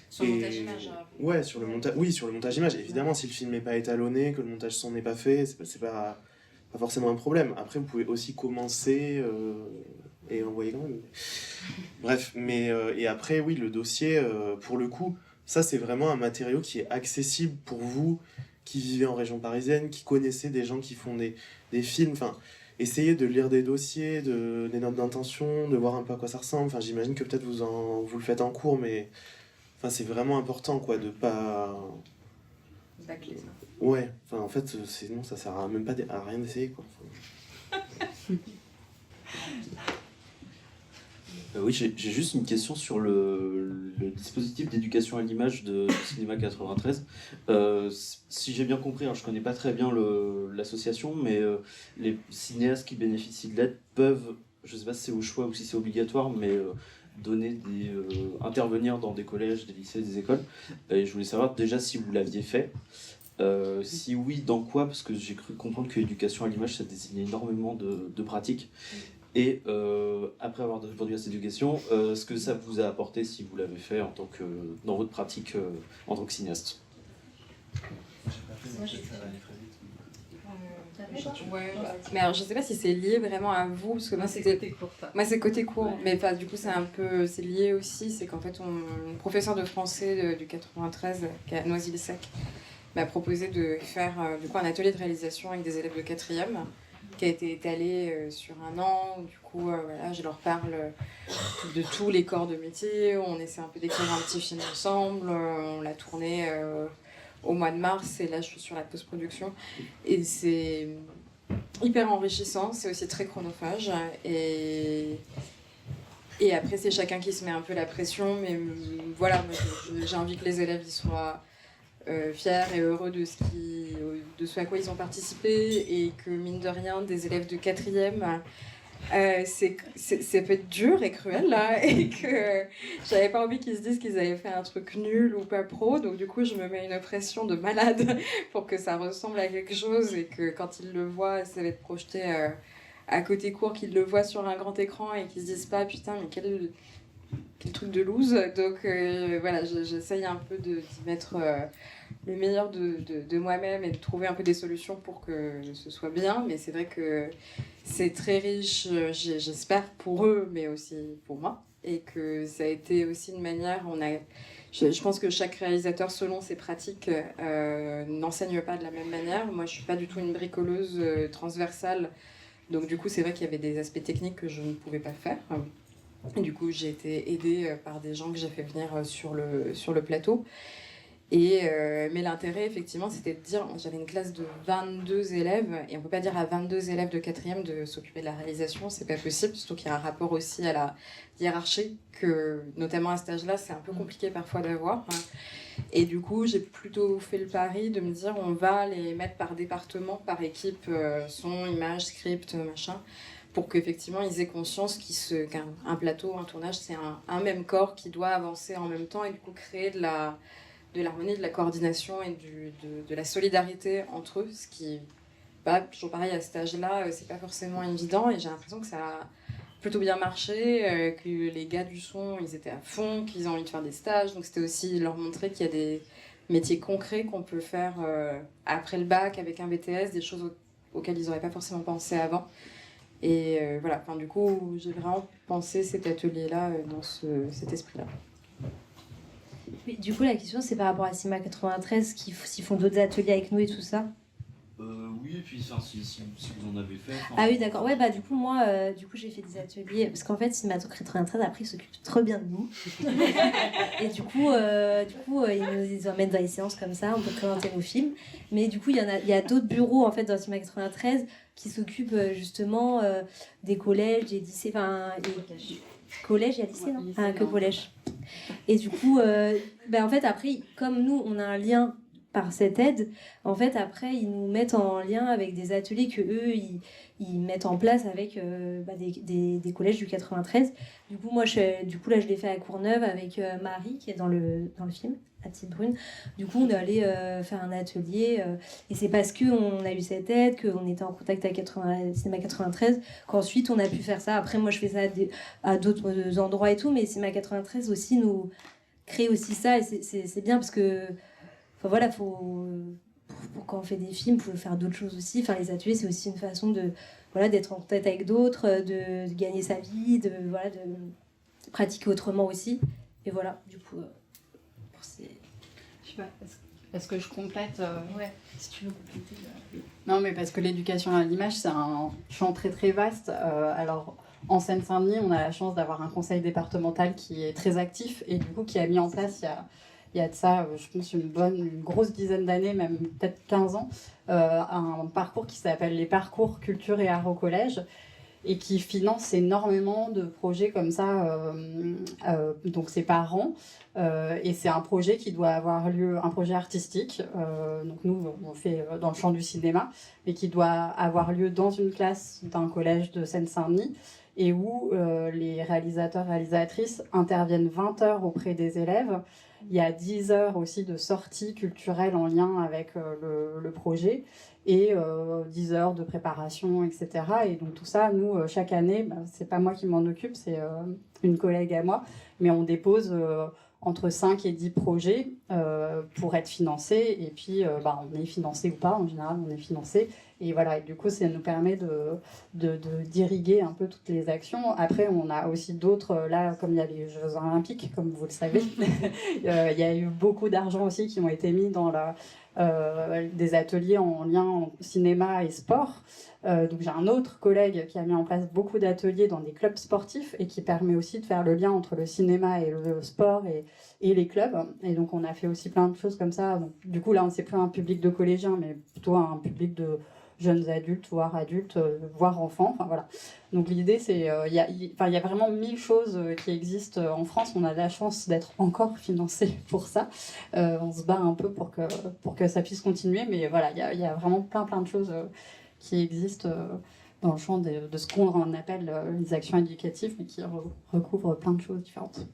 Sur le montage image. Ouais, sur le montage. Oui, sur le montage image. Évidemment, si le film n'est pas étalonné, que le montage son n'est pas fait, c'est pas forcément un problème. Après, vous pouvez aussi commencer et envoyer quand même. Bref, mais et après, oui, le dossier, pour le coup, ça c'est vraiment un matériau qui est accessible pour vous qui vivez en région parisienne, qui connaissez des gens qui font des films. Enfin, essayez de lire des dossiers, des notes d'intention, de voir un peu à quoi ça ressemble. Enfin, j'imagine que peut-être vous le faites en cours, mais enfin, c'est vraiment important, quoi, de pas... Bâcler. Ouais, enfin, en fait, sinon ça sert même pas à rien d'essayer, quoi. Oui, j'ai juste une question sur le dispositif d'éducation à l'image de Cinéma 93. Si j'ai bien compris, alors je connais pas très bien l'association, mais les cinéastes qui bénéficient de l'aide peuvent, je sais pas si c'est au choix ou si c'est obligatoire, mais intervenir dans des collèges, des lycées, des écoles. Et je voulais savoir déjà si vous l'aviez fait. Si oui, dans quoi? Parce que j'ai cru comprendre que l'éducation à l'image, ça désignait énormément de pratiques. Et après avoir répondu à cette question, ce que ça vous a apporté si vous l'avez fait dans votre pratique en tant que cinéaste? Mais alors je sais pas si c'est lié vraiment à vous, parce que moi c'est côté court, mais du coup c'est lié aussi, c'est qu'en fait mon professeur de français du 93 qui est à Noisy-le-Sec m'a proposé de faire un atelier de réalisation avec des élèves de 4e qui a été étalé sur un an. Du coup, voilà, je leur parle de tous les corps de métier. On essaie un peu d'écrire un petit film ensemble. On l'a tourné au mois de mars et là, je suis sur la post-production. Et c'est hyper enrichissant. C'est aussi très chronophage. Et après, c'est chacun qui se met un peu la pression. Mais voilà, moi, j'ai envie que les élèves y soient fiers et heureux de ce à quoi ils ont participé, et que mine de rien des élèves de 4e ça peut être dur et cruel là, et que j'avais pas envie qu'ils se disent qu'ils avaient fait un truc nul ou pas pro, donc du coup je me mets une pression de malade pour que ça ressemble à quelque chose et que quand ils le voient, ça va être projeté à côté court, qu'ils le voient sur un grand écran et qu'ils se disent pas putain mais quel truc de loose. Donc voilà, j'essaye un peu d'y mettre le meilleur de moi-même et de trouver un peu des solutions pour que ce soit bien, mais c'est vrai que c'est très riche, j'espère pour eux, mais aussi pour moi, et que ça a été aussi une manière, je pense que chaque réalisateur, selon ses pratiques, n'enseigne pas de la même manière. Moi, je suis pas du tout une bricoleuse transversale, donc du coup, c'est vrai qu'il y avait des aspects techniques que je ne pouvais pas faire. Et du coup, j'ai été aidée par des gens que j'ai fait venir sur le plateau. Mais l'intérêt, effectivement, c'était de dire, j'avais une classe de 22 élèves, et on ne peut pas dire à 22 élèves de 4e de s'occuper de la réalisation, c'est pas possible, surtout qu'il y a un rapport aussi à la hiérarchie, que notamment à cet âge-là, c'est un peu compliqué parfois d'avoir. Et du coup, j'ai plutôt fait le pari de me dire, on va les mettre par département, par équipe, son, image, script, machin, pour qu'effectivement ils aient conscience qu'un plateau, un tournage, c'est un même corps qui doit avancer en même temps et du coup créer de l'harmonie, de la coordination et de la solidarité entre eux, ce qui, toujours pareil à cet âge-là, c'est pas forcément évident, et j'ai l'impression que ça a plutôt bien marché, que les gars du son, ils étaient à fond, qu'ils ont envie de faire des stages, donc c'était aussi leur montrer qu'il y a des métiers concrets qu'on peut faire après le bac, avec un BTS, des choses auxquelles ils n'auraient pas forcément pensé avant. Et voilà, enfin, du coup, j'ai vraiment pensé cet atelier-là dans cet esprit-là. Mais du coup, la question, c'est par rapport à Cinéma 93, s'ils font d'autres ateliers avec nous et tout ça. Oui, et puis si vous en avez fait. Ah oui, d'accord. Ouais, du coup, moi, j'ai fait des ateliers. Parce qu'en fait, Cinéma 93, après, ils s'occupent trop bien de nous. Et du coup, ils nous emmènent dans les séances comme ça, on peut présenter nos films. Mais du coup, il y a d'autres bureaux, en fait, dans Cinéma 93 qui s'occupent justement des collèges, des lycées. Enfin, collège et lycée, non ? Ah, que collège. Et du coup, en fait, après, comme nous, on a un lien par cette aide, en fait, après, ils nous mettent en lien avec des ateliers que eux ils mettent en place avec des collèges du 93. Du coup, là, je l'ai fait à Courneuve avec Marie, qui est dans le film, à Petite-Brune. Du coup, on est allé faire un atelier, et c'est parce qu'on a eu cette aide, qu'on était en contact avec Cinéma 93, qu'ensuite, on a pu faire ça. Après, moi, je fais ça à d'autres endroits et tout, mais Cinéma 93 aussi nous crée aussi ça, et c'est bien parce que enfin, voilà, pour quand on fait des films, il faut faire d'autres choses aussi. Enfin, les ateliers, c'est aussi une façon d'être en contact avec d'autres, de gagner sa vie, de pratiquer autrement aussi. Et voilà, du coup, je sais pas, est-ce que je complète Ouais, si tu veux compléter. Non, mais parce que l'éducation à l'image, c'est un champ très très vaste. Alors, en Seine-Saint-Denis, on a la chance d'avoir un conseil départemental qui est très actif et du coup qui a mis en place il y a de ça, je pense, une grosse dizaine d'années, même peut-être 15 ans, un parcours qui s'appelle les parcours culture et art au collège et qui finance énormément de projets comme ça, donc c'est par an, et c'est un projet qui doit avoir lieu, un projet artistique, donc nous on fait dans le champ du cinéma, mais qui doit avoir lieu dans une classe d'un collège de Seine-Saint-Denis, et où les réalisateurs, réalisatrices interviennent 20 heures auprès des élèves. Il y a 10 heures aussi de sorties culturelles en lien avec le projet et 10 heures de préparation, etc. Et donc tout ça, nous, chaque année, c'est pas moi qui m'en occupe, c'est une collègue à moi, mais on dépose entre 5 et 10 projets pour être financés. Et puis, on est financé ou pas, en général, on est financé. Et voilà, et du coup, ça nous permet d'irriguer un peu toutes les actions. Après, on a aussi d'autres, là, comme il y a les Jeux Olympiques, comme vous le savez, il y a eu beaucoup d'argent aussi qui ont été mis dans des ateliers en lien cinéma et sport. Donc j'ai un autre collègue qui a mis en place beaucoup d'ateliers dans des clubs sportifs et qui permet aussi de faire le lien entre le cinéma et le sport et les clubs. Et donc on a fait aussi plein de choses comme ça. Donc, du coup là, c'est plus un public de collégiens, mais plutôt un public de jeunes adultes, voire enfants. Enfin, voilà. Donc l'idée, c'est il y a vraiment 1000 choses qui existent en France. On a la chance d'être encore financé pour ça. On se bat un peu pour que ça puisse continuer. Mais voilà, il y a vraiment plein de choses qui existent dans le champ de ce qu'on appelle les actions éducatives, mais qui recouvrent plein de choses différentes.